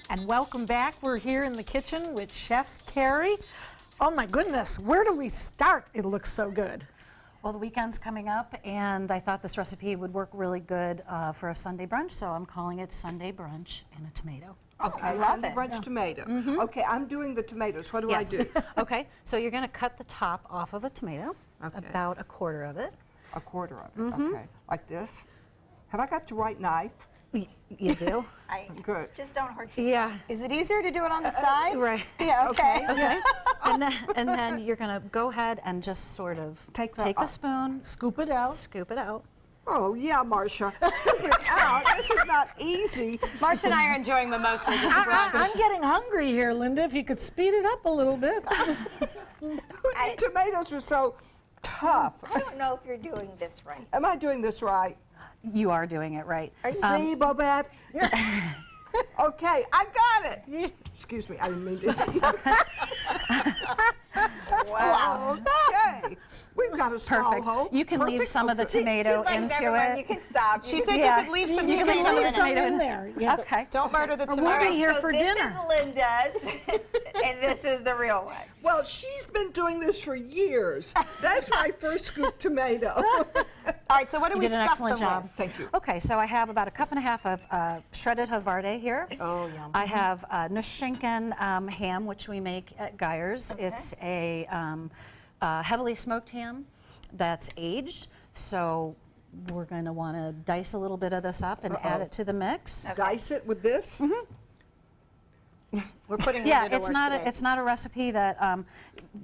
And welcome back. We're here in the kitchen with Chef Carrie. Oh my goodness, where do we start? It looks so good. Well, the weekend's coming up, and I thought this recipe would work really good for a Sunday brunch, so I'm calling it Sunday Brunch and a Tomato. Okay, I love Sunday it. brunch tomato. Mhm. Okay, I'm doing the tomatoes. What do Yes. I do? Okay, so you're going to cut the top off of a tomato, about a quarter of it. A quarter of it, Mhm. okay. Like this. Have I got the right knife? You do? Good. Just don't hurt yourself. Yeah. Is it easier to do it on the side? Right. Yeah, okay. Okay. and then you're going to go ahead and just sort of take the spoon. Scoop it out. Scoop it out. Oh, yeah, Marcia. Scoop it out. This is not easy. Marcia and I are enjoying mimosa this brunch. I'm getting hungry here, Linda. If you could speed it up a little bit. Tomatoes are so tough. I don't know if you're doing this right. Am I doing this right? You are doing it right. See, Bobette? Okay, I got it. Excuse me, I didn't mean to. Wow. Okay. We've got a small Perfect. hole. You can leave some of the tomato into it. You can stop. She said you could leave some You can leave some of the tomato in there. Yeah. Okay. Don't murder the tomato. We'll be here for this dinner. is Linda's, and this is the real one. Well, she's been doing this for years. That's my first scoop tomato. All right, so what do You we did an stuff excellent them job. with? Thank you. Okay, so I have about a cup and a half of shredded Havarti here. Oh, yum. I have Nuschenken ham, which we make at Geyer's. Okay. It's a heavily smoked ham that's aged. So we're going to want to dice a little bit of this up and add it to the mix. Dice it with this? We're putting Yeah, Linda to it's work not today. it's not a recipe that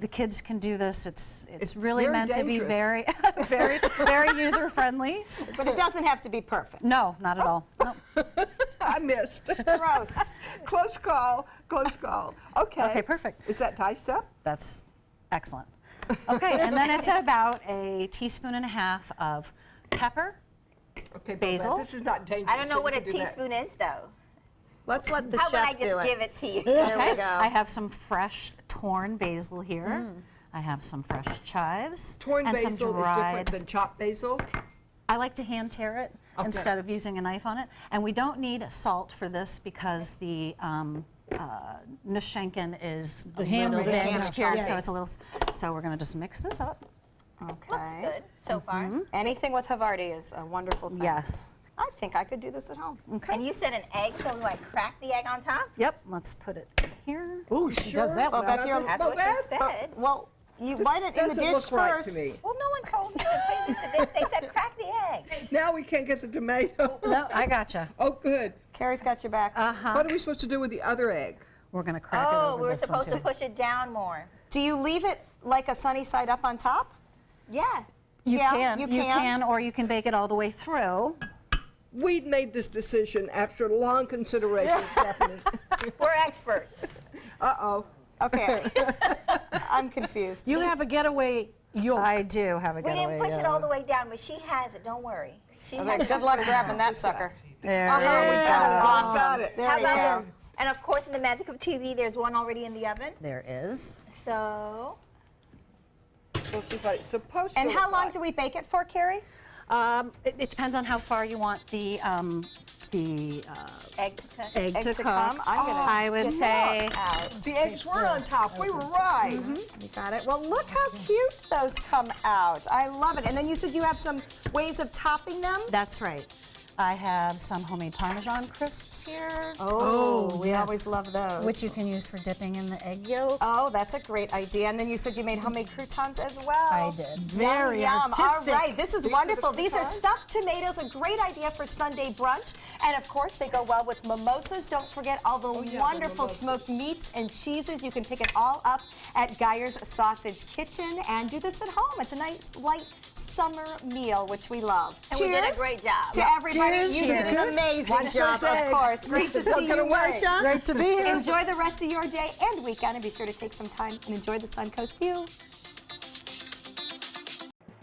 the kids can do this. It's really very meant to be dangerous. very very user friendly. But it doesn't have to be perfect. No, not at all. No. I missed. Gross. Close call. Close call. Okay. Okay, perfect. Is that diced up? That's excellent. Okay, and then it's about a teaspoon and a half of pepper, Okay, basil. This is not dangerous. I don't know so what you a can do that. teaspoon is, though. Let's let the How about I chef just do it. give it to you? There we Okay, go. I have some fresh torn basil here. I have some fresh chives Torn and basil some is different dried. than chopped basil? I like to hand tear it instead of using a knife on it. And we don't need salt for this because the Nuschenken is a ham little already bit has cured, salt. so it's a little. So we're going to just mix this up. Looks Okay. good so far. Anything with Havarti is a wonderful thing. Yes. I think I could do this at home. Okay. And you said an egg, so we like crack the egg on top? Yep. Let's put it here. Ooh, she does that Well, well. Beth, you're, That's what she said. well, you why did in the doesn't dish look right to first. me. Well, no one told me to put it in the dish. They said crack the egg. Now we can't get the tomato. No, I gotcha. Oh, good. Carrie's got your back. What are we supposed to do with the other egg? We're going to crack it Oh, over we were this one supposed too. to push it down more. Do you leave it like a sunny side up on top? Yeah. You Yeah, can. you You can. can, or you can bake it all the way through. We'd made this decision after long consideration, Stephanie. We're experts. Uh-oh. Okay. I'm confused. You have a getaway yolk. I do have a We getaway. didn't push it all the way down, but she has it. Don't worry. She Okay, has it. good luck grabbing that sucker. There Oh, we we go. got it. Got Awesome. it. There How we about go. that? And of course, in the magic of TV, there's one already in the oven. There is. So This is what it's supposed to And how look long like. do we bake it for, Carrie? It depends on how far you want the egg to come. I would say the eggs were on top. We were right. You got it. Well, look how cute those come out. I love it. And then you said you have some ways of topping them? That's right. I have some homemade Parmesan crisps here. Oh, we always love those. Which you can use for dipping in the egg yolk. Oh, that's a great idea. And then you said you made homemade croutons as well. I did. Very yum. artistic. All right, this is wonderful. These are stuffed tomatoes, a great idea for Sunday brunch. And of course, they go well with mimosas. Don't forget all the wonderful smoked meats and cheeses. You can pick it all up at Geyer's Sausage Kitchen and do this at home. It's a nice, light summer meal, which we love. And we did a great job. To everybody. Cheers. You did an amazing job, of course. Great to see you. Great to be here. Enjoy the rest of your day and weekend, and be sure to take some time and enjoy the Suncoast View.